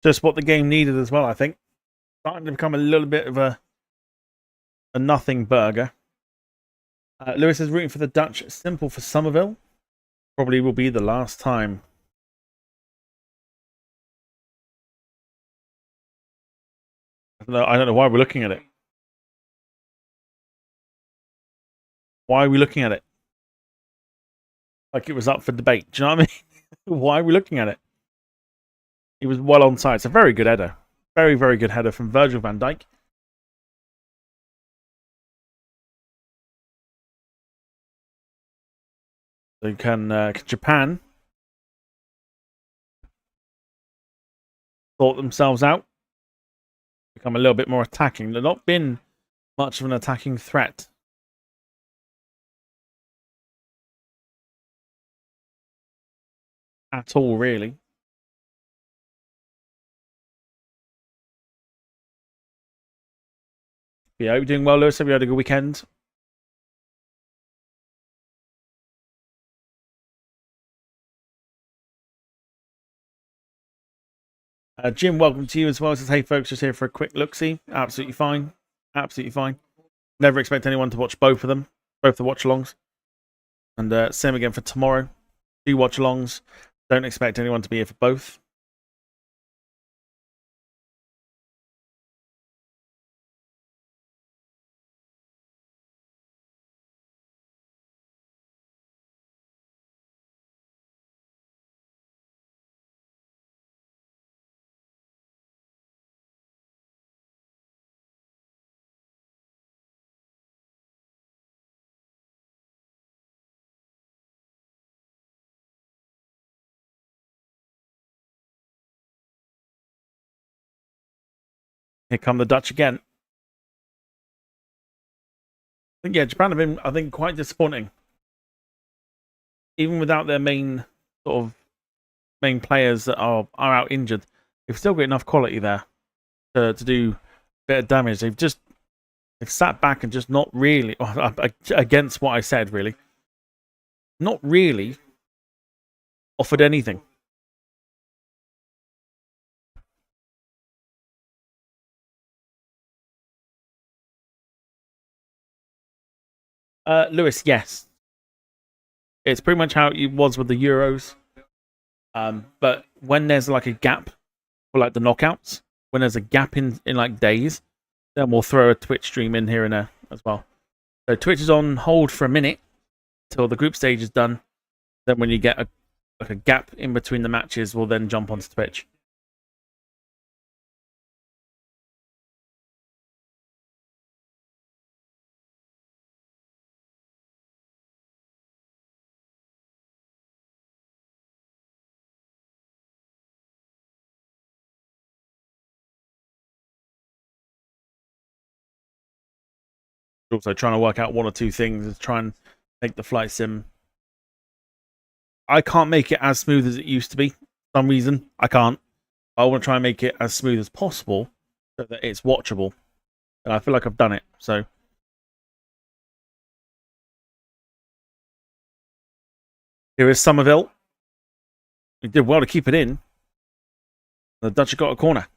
Speaker 1: Just what the game needed as well, I think. Starting to become a little bit of a nothing burger. Lewis is rooting for the Dutch. Simple for Somerville. Probably will be the last time. I don't know why we're looking at it. Why are we looking at it? Like it was up for debate. Do you know what I mean? Why are we looking at it? He was well onside. It's a very good header. Very, very good header from Virgil van Dijk. So can Japan sort themselves out? Become a little bit more attacking. They've not been much of an attacking threat. At all, really. Yeah, you're doing well, Lewis. Have you had a good weekend? Jim, welcome to you as well. Says, hey folks, just here for a quick look-see. Absolutely fine. Absolutely fine. Never expect anyone to watch both of them, both the watch-alongs. And same again for tomorrow. 2 watch-alongs. Don't expect anyone to be here for both. Here come the Dutch again. think, yeah, Japan have been, I think, quite disappointing. Even without their main sort of main players that are out injured, they've still got enough quality there to do a bit of damage. They've sat back and just not really, against what I said, really, not really offered anything. Lewis, yes, it's pretty much how it was with the Euros. But when there's like a gap for like the knockouts, when there's a gap in like days, then we'll throw a Twitch stream in here and there as well. So Twitch is on hold for a minute till the group stage is done. Then when you get a gap in between the matches, we'll then jump onto Twitch. Also trying to work out one or two things to try and make the flight sim. I can't make it as smooth as it used to be. For some reason, I can't. I want to try and make it as smooth as possible so that it's watchable. And I feel like I've done it. So here is Somerville. We did well to keep it in. The Dutch have got a corner.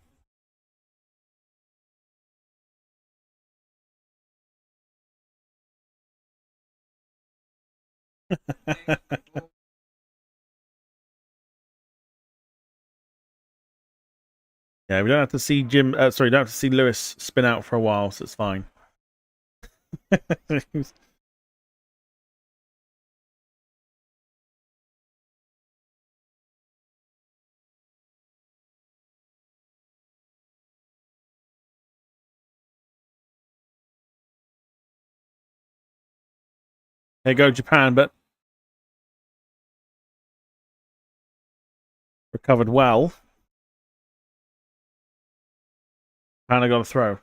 Speaker 1: Yeah, we don't have to see Jim. Sorry, don't have to see Lewis spin out for a while, so it's fine. There you go, Japan, but recovered well. Japan got a throw.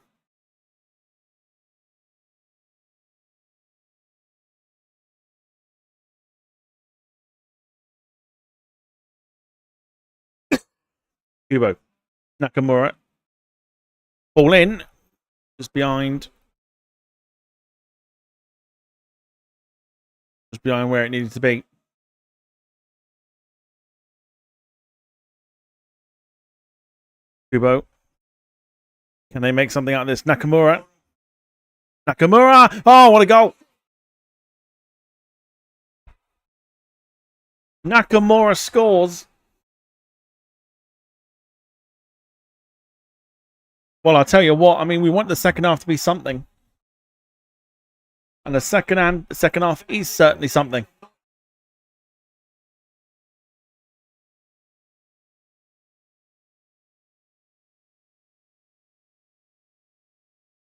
Speaker 1: Kubo. Nakamura. Ball in. Just behind. Just behind where it needed to be. Kubo. Can they make something out of this? Nakamura. Nakamura! Oh, what a goal! Nakamura scores. Well, I'll tell you what. I mean, we want the second half to be something. And the second half is certainly something.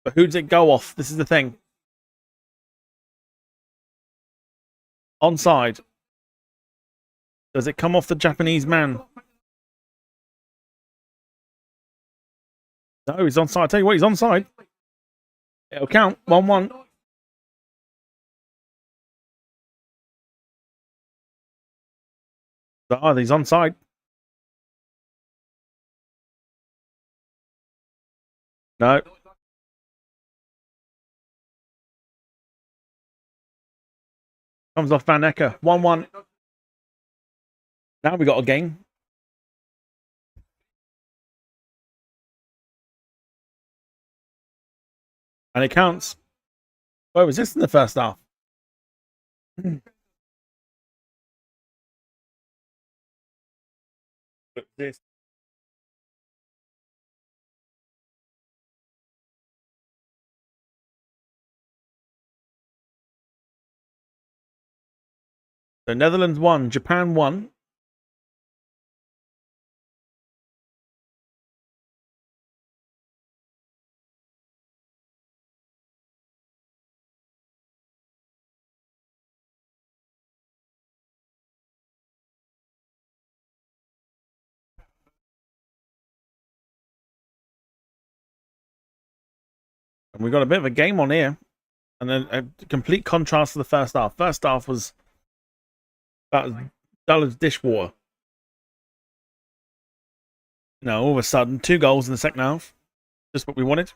Speaker 1: But who does it go off? This is the thing. Onside. Does it come off the Japanese man? No, he's onside. I'll tell you what, he's onside. It'll count. 1-1. Oh, he's onside. No. Comes off Van Ecker. 1-1. Now we got a game. And it counts. Where was this in the first half? This. So Netherlands 1, Japan 1. And we've got a bit of a game on here. And then a complete contrast to the first half. First half was about as dull as dishwater. No, all of a sudden, 2 goals in the second half. Just what we wanted.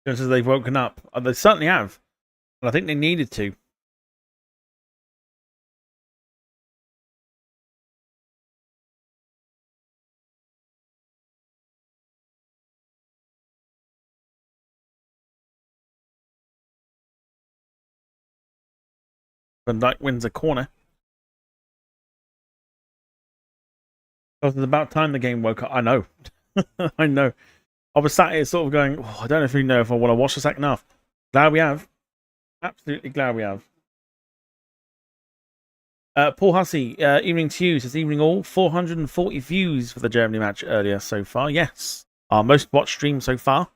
Speaker 1: Just as they've woken up. They certainly have. And I think they needed to. Van Dijk wins a corner. Because it's about time the game woke up. I know. I know. I was sat here sort of going, oh, I don't know if I want to watch the second half. Glad we have. Absolutely glad we have. Paul Hussey, evening to you. Says evening all. 440 views for the Germany match earlier so far. Yes. Our most watched stream so far.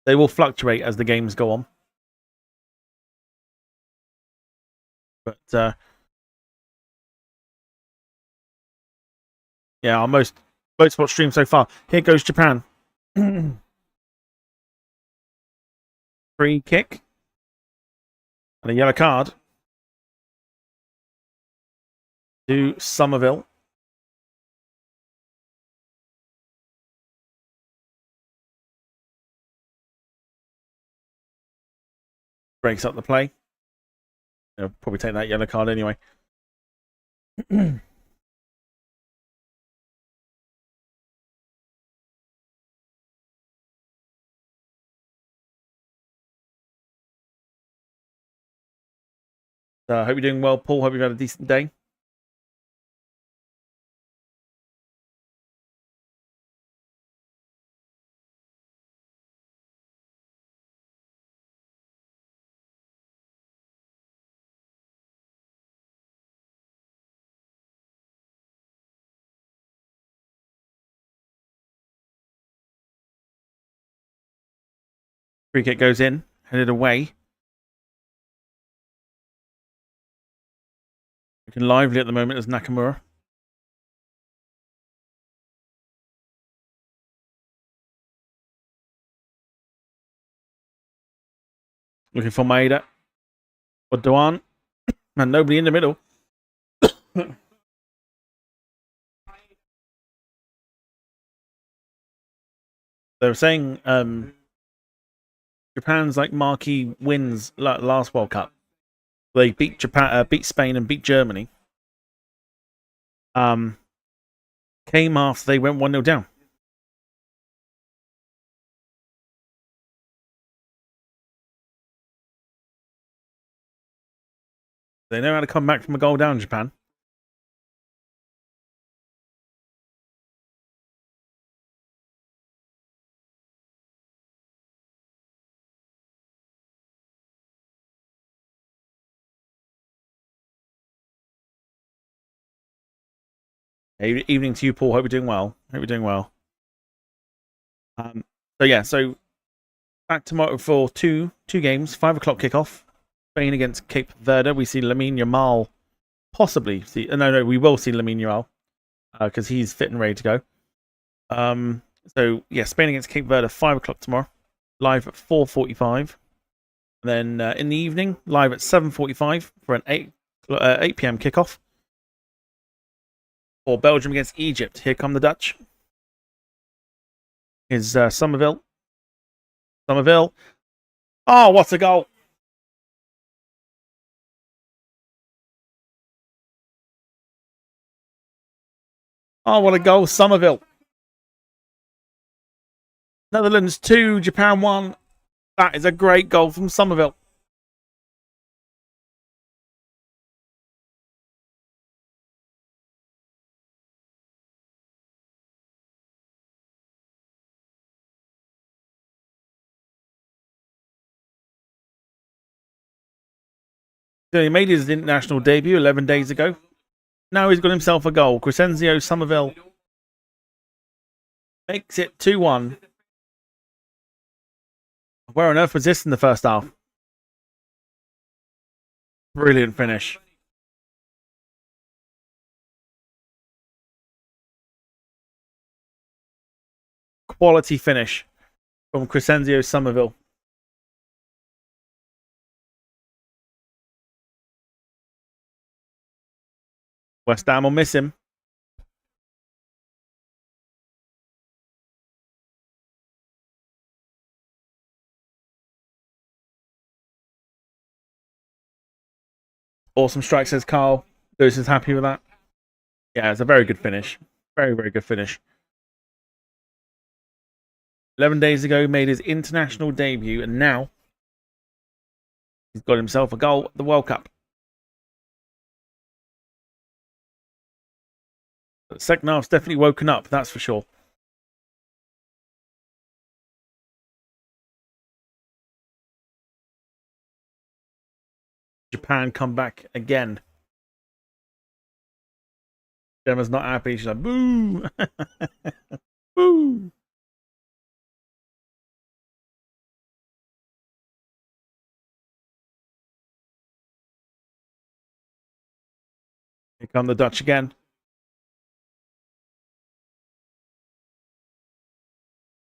Speaker 1: They will fluctuate as the games go on. But yeah, our most watched stream so far. Here goes Japan. Free kick. And a yellow card to Somerville. Breaks up the play. He'll probably take that yellow card anyway. Hope you're doing well, Paul. Hope you've had a decent day. Free kick goes in, headed away. Looking lively at the moment as Nakamura. Looking for Maeda. Or Duan. And nobody in the middle. They were saying Japan's like marquee wins last World Cup. They beat Japan, beat Spain, and beat Germany. Came after they went 1-0 down. They know how to come back from a goal down, Japan. Hey, evening to you, Paul. Hope you're doing well. Hope you're doing well. So back tomorrow for two games. 5 o'clock kickoff. Spain against Cape Verde. We see Lamine Yamal possibly see. No, we will see Lamine Yamal because he's fit and ready to go. So yeah, Spain against Cape Verde, 5 o'clock tomorrow. Live at 4:45. Then in the evening, live at 7:45 for an 8 p.m. kickoff. For Belgium against Egypt. Here come the Dutch. Is Somerville. Somerville. Oh, what a goal! Oh, what a goal, Somerville. Netherlands 2, Japan 1. That is a great goal from Somerville. So he made his international debut 11 days ago. Now he's got himself a goal. Crescenzio Somerville makes it 2-1. Where on earth was this in the first half? Brilliant finish. Quality finish from Crescenzio Somerville. West Ham will miss him. Awesome strike, says Carl. Lewis is happy with that. Yeah, it's a very good finish. Very, very good finish. 11 days ago, he made his international debut, and now he's got himself a goal at the World Cup. The second half's definitely woken up, that's for sure. Japan come back again. Gemma's not happy. She's like, boo! Boo! Here come the Dutch again.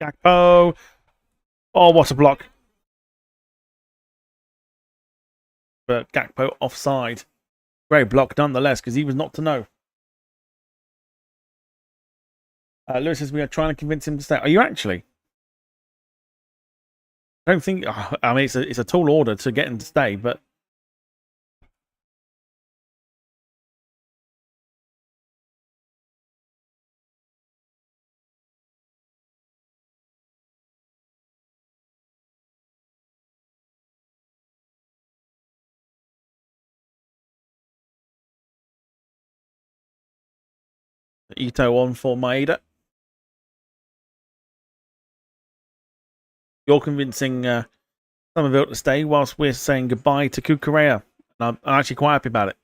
Speaker 1: Gakpo. Oh, what a block. But Gakpo offside. Great block nonetheless, because he was not to know. Lewis says we are trying to convince him to stay. Are you actually? I don't think. I mean, it's a tall order to get him to stay, but Ito on for Maeda. You're convincing Somerville to stay whilst we're saying goodbye to Cucurella. And I'm actually quite happy about it.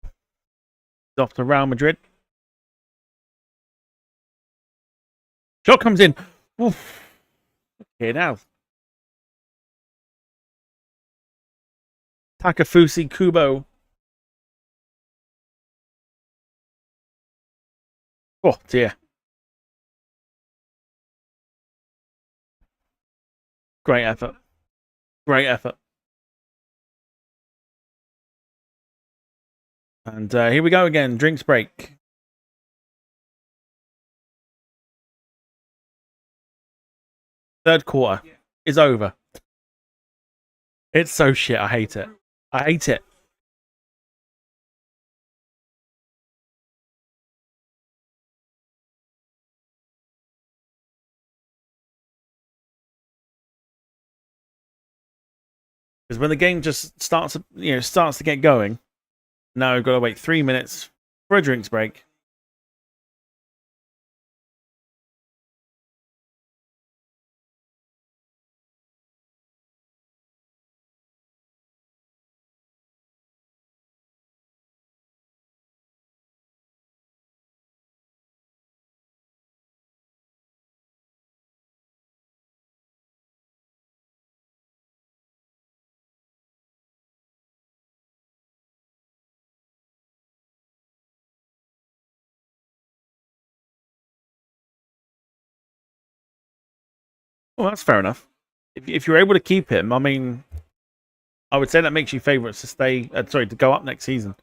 Speaker 1: He's off to Real Madrid. Shot comes in. Oof. Here now. Takafusi Kubo. Oh dear. Great effort. Great effort. And here we go again. Drinks break. Third quarter is over. It's so shit. I hate it. I hate it. Because when the game just starts to get going, now we've got to wait 3 minutes for a drinks break. Well, that's fair enough. If you're able to keep him, I mean, I would say that makes you favourites to stay. To go up next season.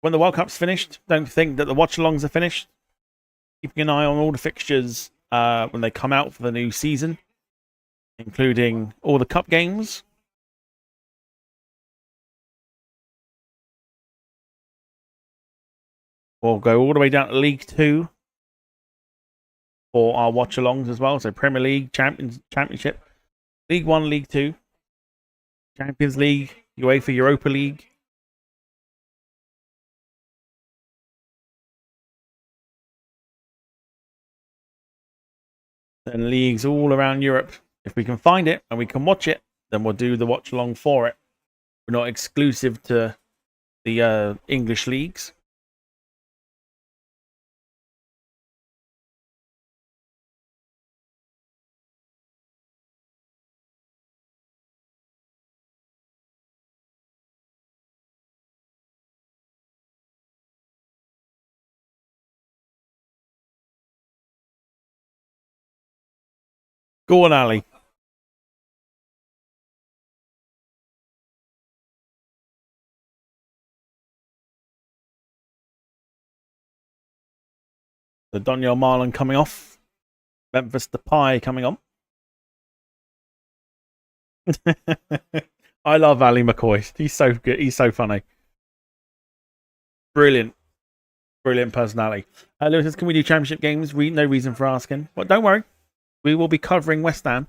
Speaker 1: When the World Cup's finished, don't think that the watch-alongs are finished. Keeping an eye on all the fixtures when they come out for the new season, including all the cup games. We'll go all the way down to League 2 for our watch-alongs as well. So Premier League, Championship, League 1, League 2, Champions League, UEFA Europa League. and leagues all around Europe. If we can find it and we can watch it, then we'll do the watch along for it. We're not exclusive to the English leagues. Go on, Ali. The Daniel Marlon coming off. Memphis Depay coming on. I love Ali McCoy. He's so good. He's so funny. Brilliant. Brilliant personality. Lewis says, can we do championship games? No reason for asking. Well, don't worry. We will be covering West Ham.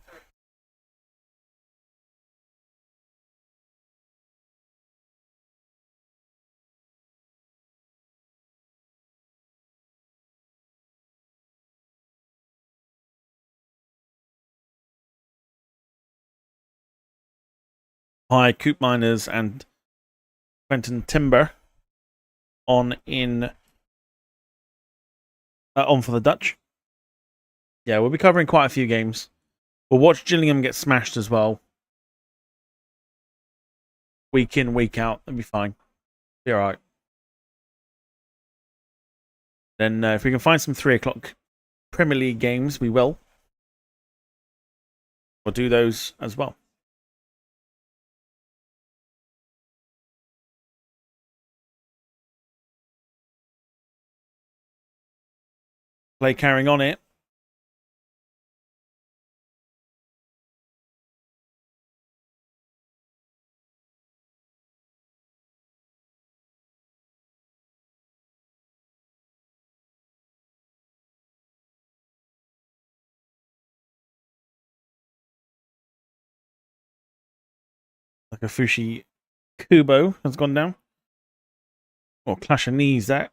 Speaker 1: Hi, Coop Miners and Quentin Timber on for the Dutch. Yeah, we'll be covering quite a few games. We'll watch Gillingham get smashed as well. Week in, week out. That'll be fine. Be alright. Then if we can find some 3 o'clock Premier League games, we will. We'll do those as well. Play carrying on it. Like a Fushi Kubo has gone down. Or clash of knees that.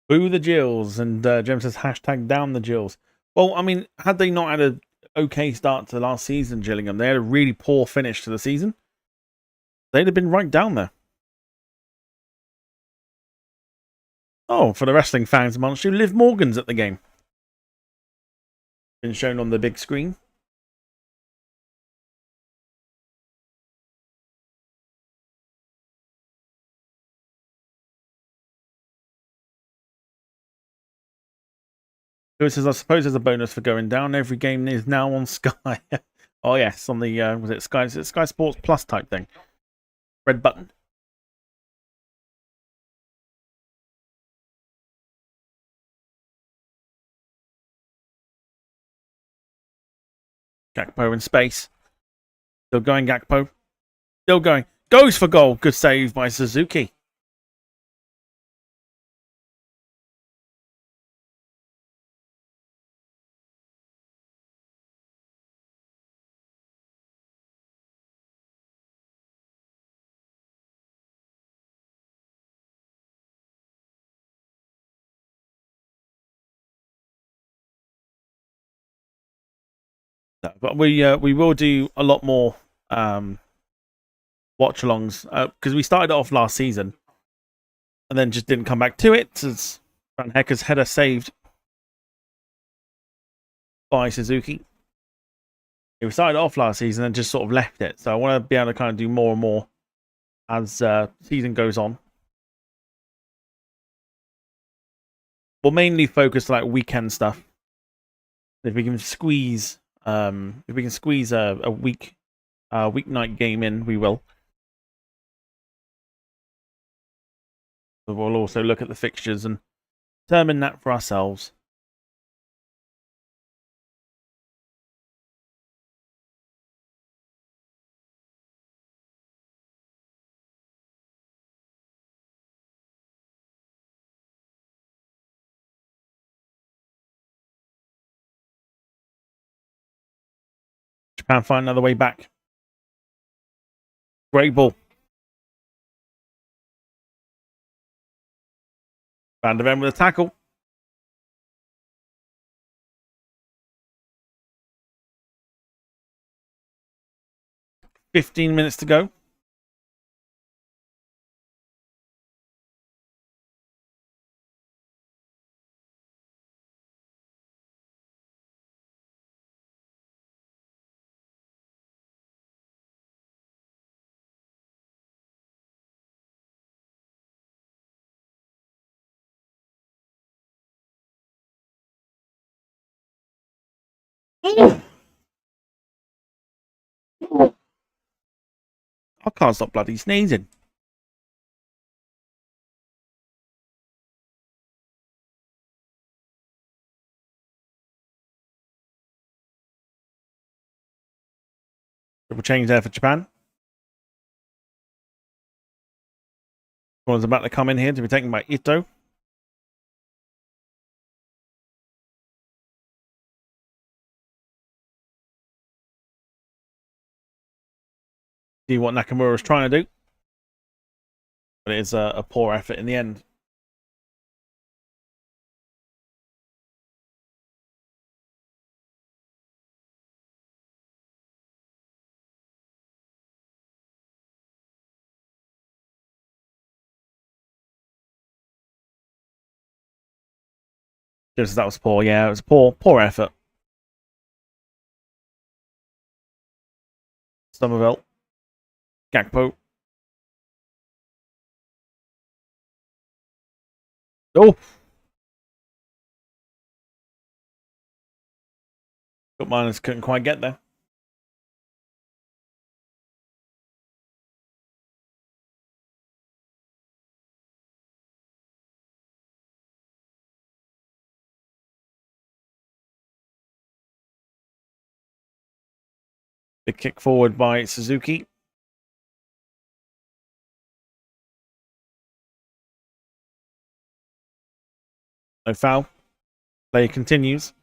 Speaker 1: Boo the Jills. And Jem says hashtag down the Jills. Well, I mean, had they not had an okay start to last season, Gillingham, they had a really poor finish to the season. They'd have been right down there. Oh, for the wrestling fans amongst you, Liv Morgan's at the game. Been shown on the big screen. Lewis says, I suppose there's a bonus for going down. Every game is now on Sky. Oh, yes, on the, was it Sky Sports Plus type thing? Red button. Gakpo in space. Still going, Gakpo. Still going. Goes for goal. Good save by Suzuki. But we will do a lot more watch-alongs because we started off last season and then just didn't come back to it as Van Hecker's header saved by Suzuki. We started off last season and just sort of left it. So I want to be able to kind of do more and more as season goes on. We'll mainly focus like weekend stuff. If we can squeeze a weeknight game in, we will. But we'll also look at the fixtures and determine that for ourselves. Japan find another way back. Great ball. Van de Ven with a tackle. $15 to go. I can't stop bloody sneezing. Triple change there for Japan. Corner's about to come in here to be taken by Ito. See what Nakamura is trying to do. But it is a poor effort in the end. Just that was poor. Yeah, it was poor effort. Somerville. Gakpo. Oh! But miners couldn't quite get there. Big kick forward by Suzuki. No foul. Play continues.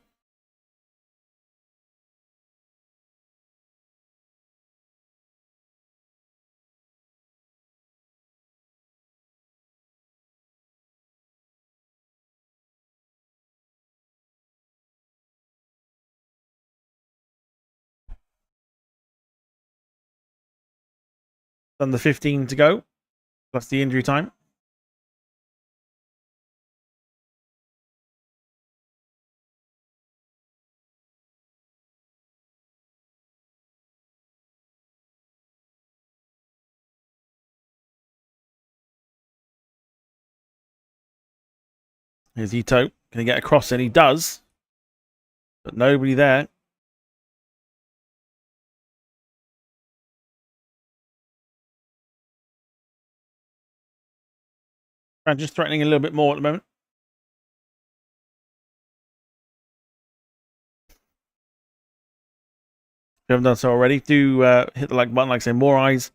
Speaker 1: Under 15 to go. Plus the injury time. Here's Ito. Can he get across? And he does. But nobody there. And just threatening a little bit more at the moment. If you haven't done so already, do hit the like button. Like I say, more eyes.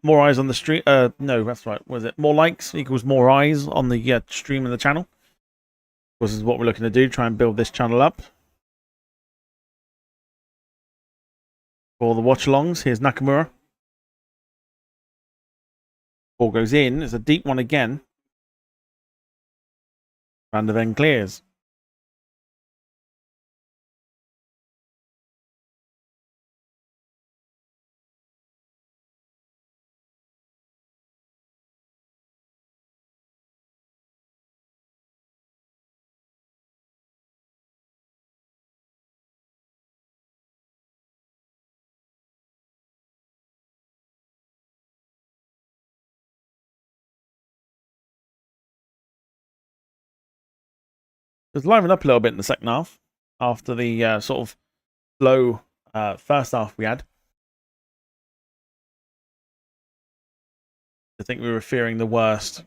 Speaker 1: More eyes on the stream. No, that's right. Was it more likes equals more eyes on the stream and the channel? This is what we're looking to do. Try and build this channel up. For the watch-alongs, here's Nakamura. Ball goes in. It's a deep one again. Van der Ven clears. It's livened up a little bit in the second half after the sort of slow first half we had. I think we were fearing the worst.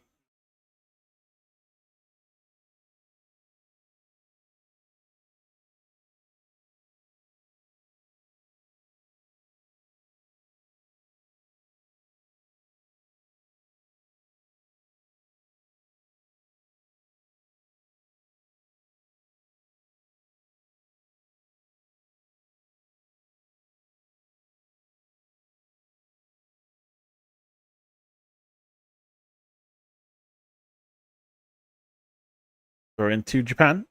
Speaker 1: We're into Japan.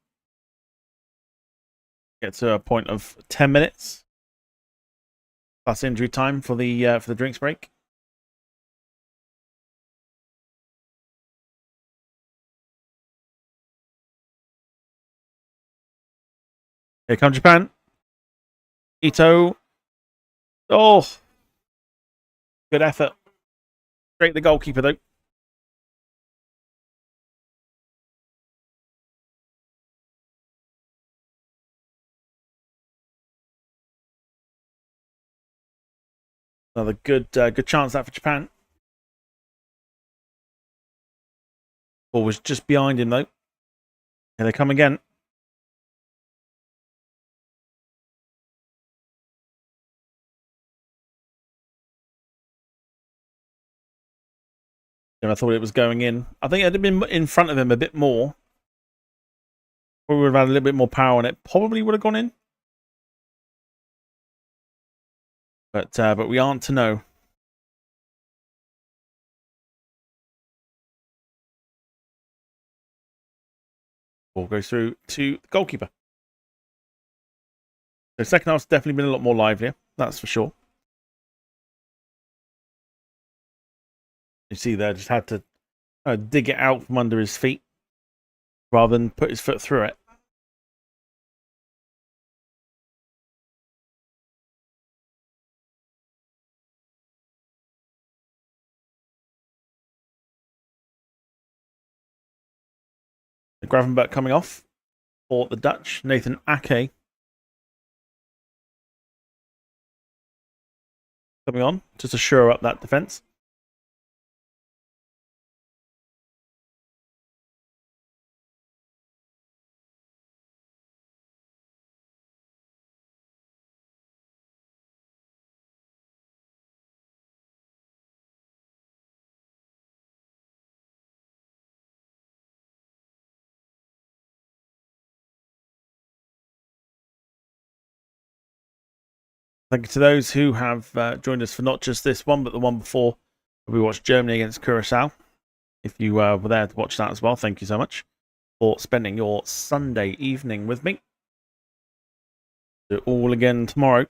Speaker 1: Get to a point of 10 minutes plus injury time for the drinks break. Here comes Japan. Ito. Oh, good effort. Straight the goalkeeper though. Another good chance that for Japan. Ball was just behind him though. Here they come again. I thought it was going in. I think it had been in front of him a bit more. Probably would have had a little bit more power on it. Probably would have gone in. But we aren't to know. Ball goes through to the goalkeeper. The second half's definitely been a lot more livelier. That's for sure. You see there, just had to dig it out from under his feet rather than put his foot through it. The Gravenberg coming off for the Dutch. Nathan Ake coming on just to shore up that defence. Thank you to those who have joined us for not just this one, but the one before. We watched Germany against Curacao. If you were there to watch that as well, thank you so much for spending your Sunday evening with me. Do it all again tomorrow.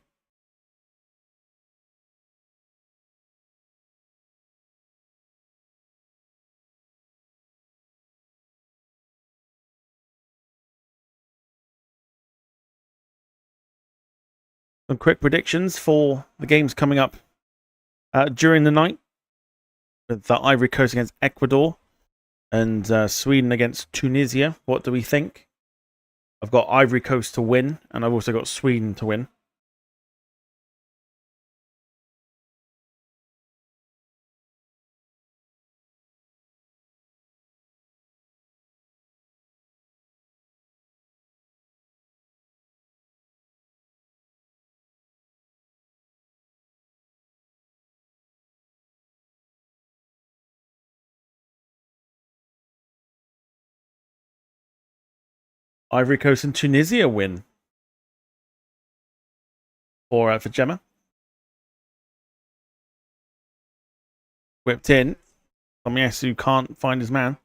Speaker 1: Some quick predictions for the games coming up during the night. With the Ivory Coast against Ecuador and Sweden against Tunisia. What do we think? I've got Ivory Coast to win, and I've also got Sweden to win. Ivory Coast and Tunisia win for Gemma. Whipped in. Tomiyasu can't find his man.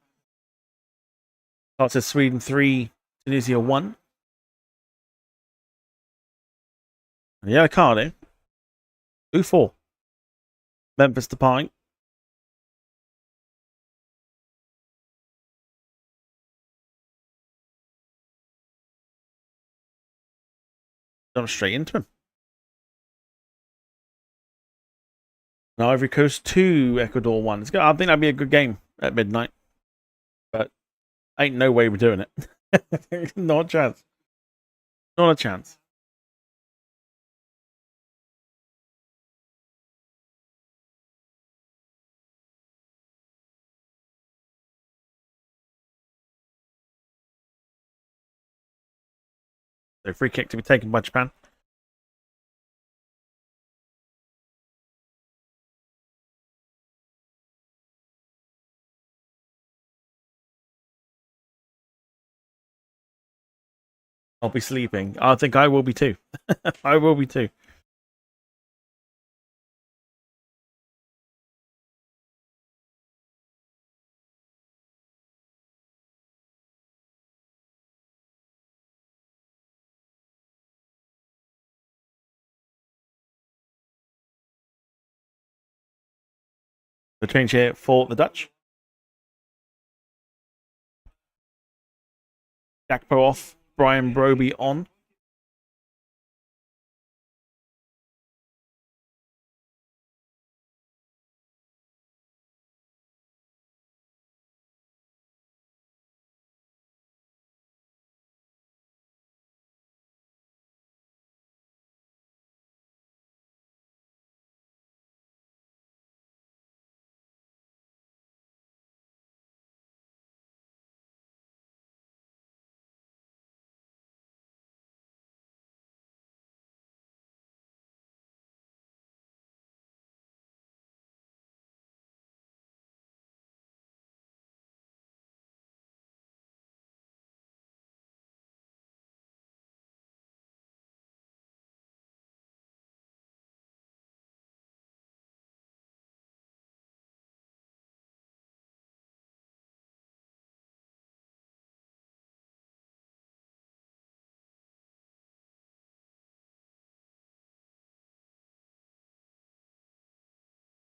Speaker 1: Starts at Sweden 3, Tunisia 1. And the yellow card in. Who for? Memphis Depay. Jumped straight into him. Now Ivory Coast 2, Ecuador 1. I think that'd be a good game at midnight. But ain't no way we're doing it. Not a chance. Not a chance. So free kick to be taken by Japan. I'll be sleeping. I think I will be too. I will be too. The change here for the Dutch. Gakpo off. Brian Broby on.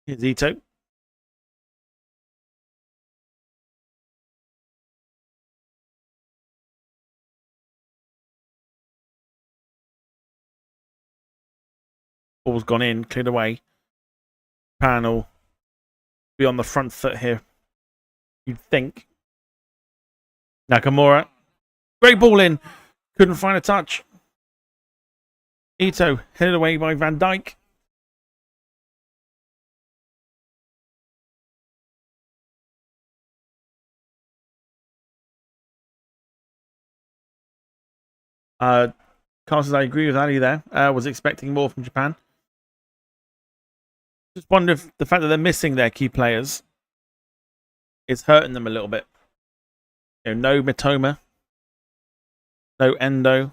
Speaker 1: Here's Ito. Ball's gone in, cleared away. Panel be on the front foot here. You'd think. Nakamura. Great ball in. Couldn't find a touch. Ito headed away by Van Dijk. Carlos, I agree with Ali there. Was expecting more from Japan. Just wonder if the fact that they're missing their key players is hurting them a little bit. You know, no Mitoma, no Endo.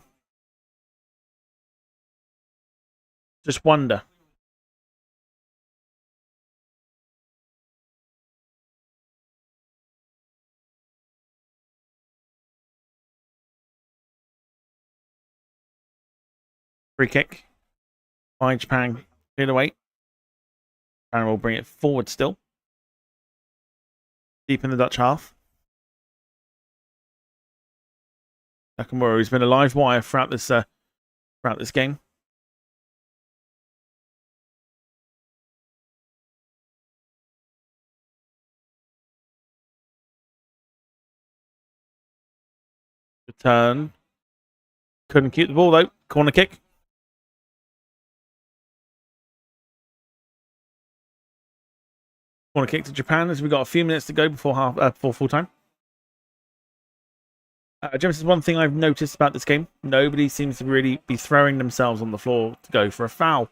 Speaker 1: Just wonder. Free kick by Japan. Cleared away. Japan will bring it forward still. Deep in the Dutch half. Nakamura, who's been a live wire throughout this game. Good turn. Couldn't keep the ball though. Corner kick. Corner kick to Japan as we've got a few minutes to go before full time. James, is one thing I've noticed about this game. Nobody seems to really be throwing themselves on the floor to go for a foul.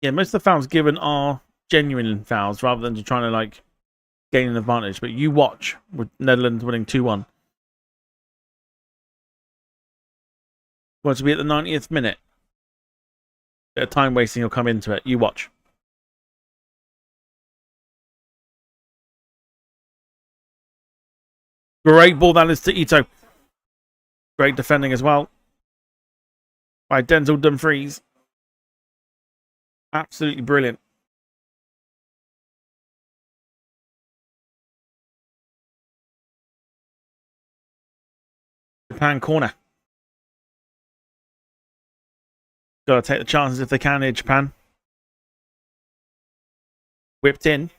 Speaker 1: Yeah, most of the fouls given are genuine fouls rather than just trying to like gain an advantage. But you watch with Netherlands winning 2-1. Going to be at the 90th minute. Bit of time wasting will come into it. You watch. Great ball that is to Ito. Great defending as well by Denzel Dumfries. Absolutely brilliant. Japan corner. Got to take the chances if they can here, Japan. Whipped in.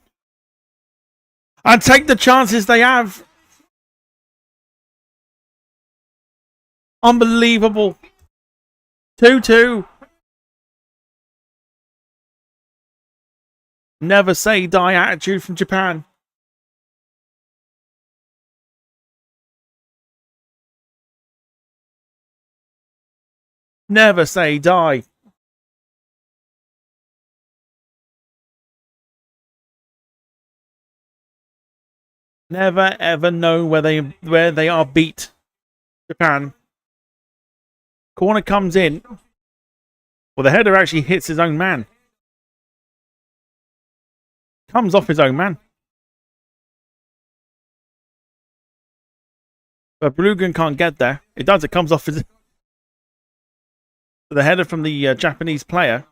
Speaker 1: And take the chances they have. Unbelievable. 2-2. Never say die attitude from Japan. Never say die. Never ever know where they are beat. Japan. Corner comes in. Well, the header actually hits his own man. Comes off his own man. But Blugan can't get there. It does. It comes off his... The header from the Japanese player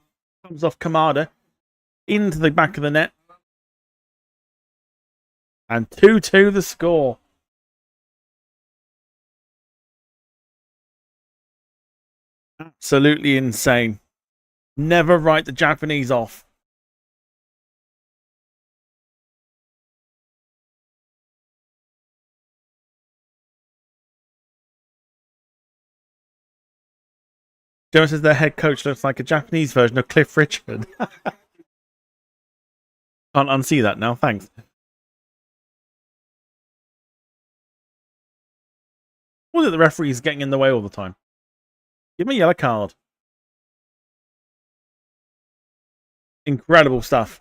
Speaker 1: comes off Kamada. into the back of the net. And 2-2 the score. Absolutely insane. Never write the Japanese off. Joe says their head coach looks like a Japanese version of Cliff Richard. Can't unsee that now, thanks. Or that the referee's getting in the way all the time. Give me a yellow card. Incredible stuff.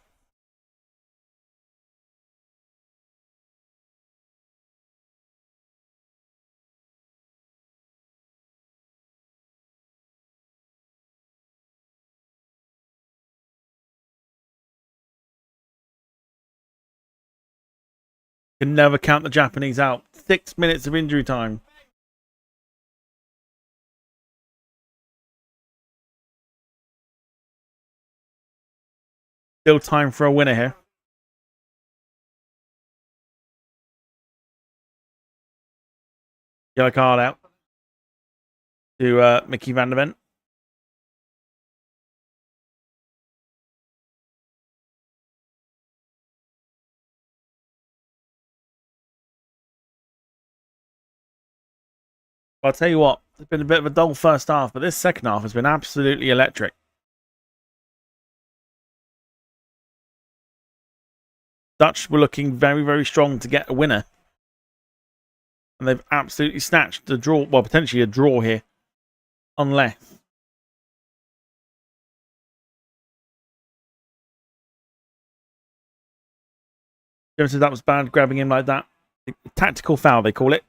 Speaker 1: Can never count the Japanese out. 6 minutes of injury time. Still time for a winner here. Yellow card out to Mickey van der Ven. I'll tell you what, it's been a bit of a dull first half, but this second half has been absolutely electric. Dutch were looking very, very strong to get a winner. And they've absolutely snatched a draw, well, potentially a draw here. Unless. Jones said that was bad, grabbing him like that. Tactical foul, they call it.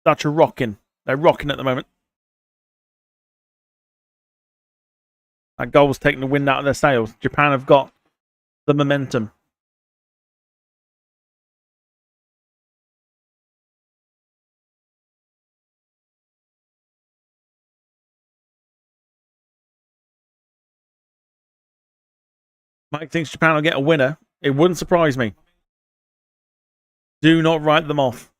Speaker 1: Dutch are rocking. They're rocking at the moment. That goal's taking the wind out of their sails. Japan have got the momentum. Mike thinks Japan will get a winner. It wouldn't surprise me. Do not write them off.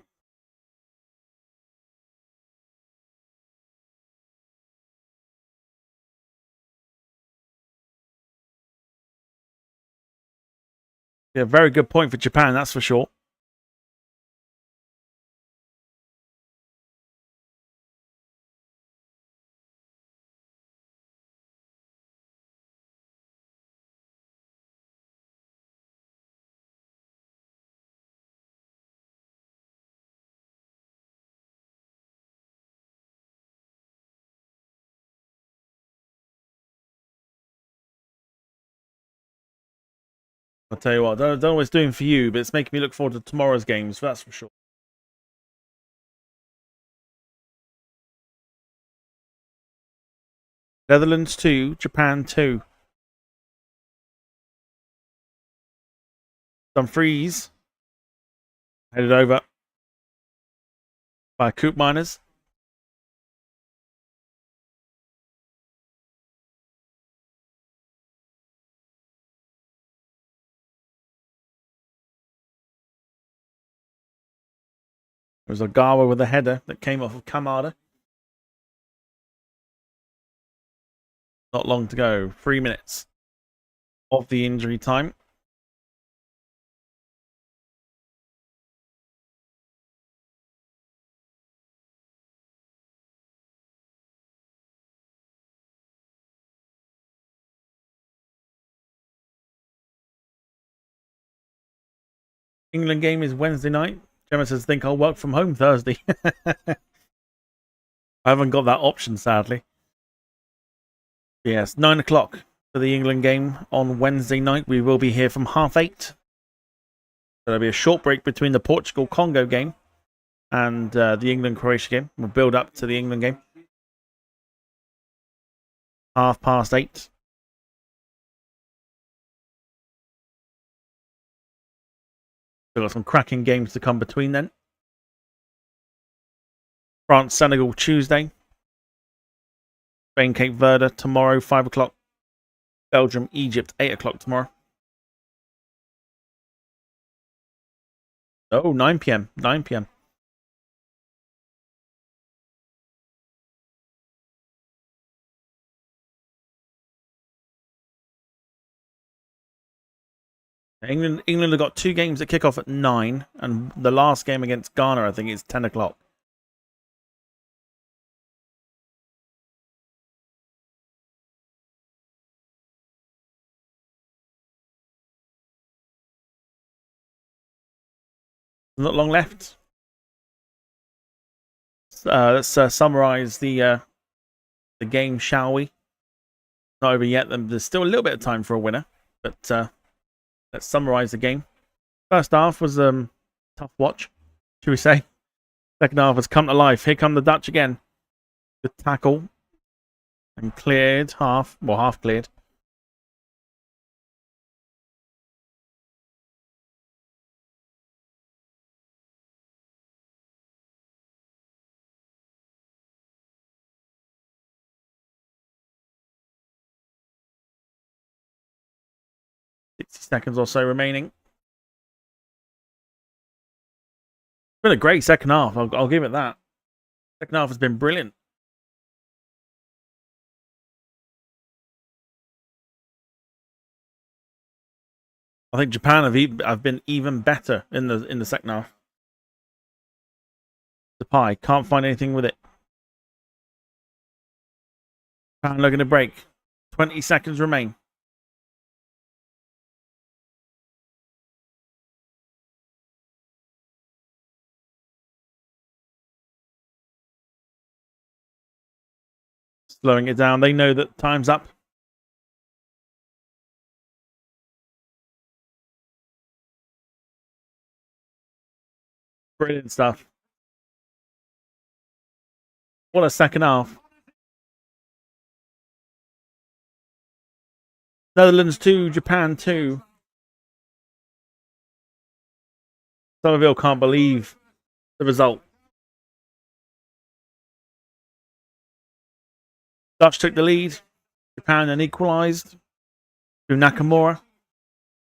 Speaker 1: Yeah, very good point for Japan, that's for sure. I'll tell you what, I don't know what it's doing for you, but it's making me look forward to tomorrow's games, that's for sure. Netherlands 2, Japan 2. Dumfries headed over by Coop Miners. It was Ogawa with a header that came off of Kamada. Not long to go. 3 minutes of the injury time. England game is Wednesday night. Gemma says, think I'll work from home Thursday. I haven't got that option, sadly. Yes, 9 o'clock for the England game on Wednesday night. We will be here from 8:30. So there'll be a short break between the Portugal-Congo game and the England-Croatia game. We'll build up to the England game. 8:30. We've got some cracking games to come between then. France-Senegal Tuesday. Spain-Cape Verde tomorrow, 5 o'clock. Belgium, Egypt, 8 o'clock tomorrow. Oh, 9 p.m. 9 p.m. England have got 2 games that kick off at 9, and the last game against Ghana, I think, is 10 o'clock. Not long left. Let's summarize the game, shall we? Not over yet. There's still a little bit of time for a winner, but let's summarize the game. First half was tough watch, should we say? Second half has come to life. Here come the Dutch again. Good tackle and cleared half cleared. Seconds or so remaining. It's been a great second half. I'll give it that. Second half has been brilliant. I think Japan have been even better in the second half. The pie can't find anything with it. Japan looking to break. 20 seconds remain. Slowing it down. They know that time's up. Brilliant stuff. What a second half. Netherlands 2, Japan 2. Somerville can't believe the result. Dutch took the lead. Japan then equalised through Nakamura.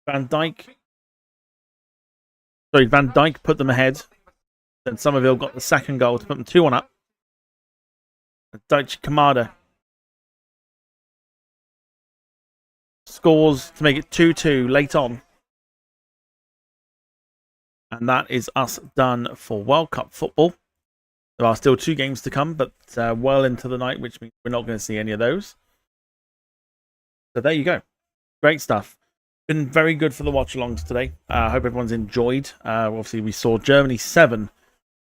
Speaker 1: Van Dijk put them ahead. Then Somerville got the second goal to put them 2-1 up. Daichi Kamada scores to make it 2-2 late on. And that is us done for World Cup football. There are still 2 games to come, but well into the night, which means we're not going to see any of those. So there you go. Great stuff. Been very good for the watch-alongs today. I hope everyone's enjoyed. Obviously, we saw Germany 7,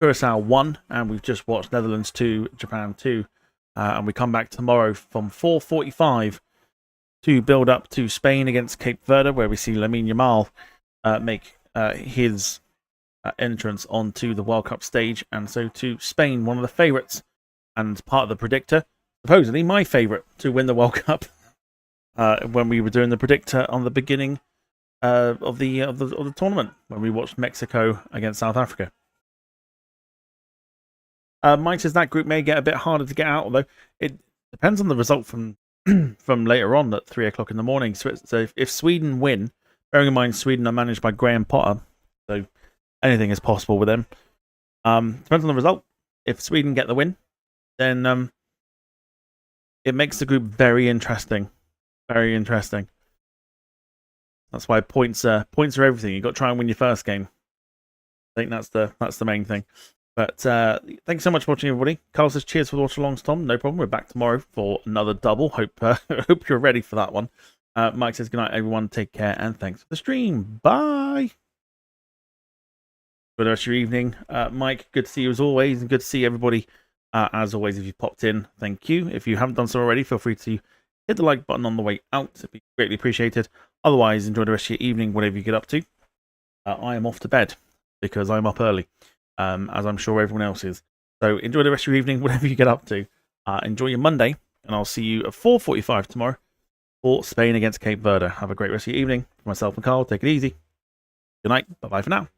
Speaker 1: Curacao 1, and we've just watched Netherlands 2, Japan 2. And we come back tomorrow from 4:45 to build up to Spain against Cape Verde, where we see Lamine Yamal make his entrance onto the World Cup stage. And so to Spain, one of the favourites and part of the predictor, supposedly my favourite to win the World Cup when we were doing the predictor on the beginning of the tournament, when we watched Mexico against South Africa. Mike says that group may get a bit harder to get out, although it depends on the result from from later on at 3 o'clock in the morning. So if Sweden win, bearing in mind Sweden are managed by Graham Potter, so anything is possible with them. Depends on the result. If Sweden get the win, then it makes the group very interesting. Very interesting. That's why points are everything. You've got to try and win your first game. I think that's the main thing. But thanks so much for watching, everybody. Carl says cheers for the watch-alongs, Tom. No problem. We're back tomorrow for another double. Hope you're ready for that one. Mike says good night, everyone. Take care, and thanks for the stream. Bye. Good rest of your evening. Mike, good to see you as always, and good to see everybody as always. If you popped in, thank you. If you haven't done so already, feel free to hit the like button on the way out. It'd be greatly appreciated. Otherwise, enjoy the rest of your evening, whatever you get up to. I am off to bed because I'm up early. As I'm sure everyone else is. So enjoy the rest of your evening, whatever you get up to. Enjoy your Monday, and I'll see you at 4:45 tomorrow for Spain against Cape Verde. Have a great rest of your evening. For myself and Carl, take it easy. Good night. Bye-bye for now.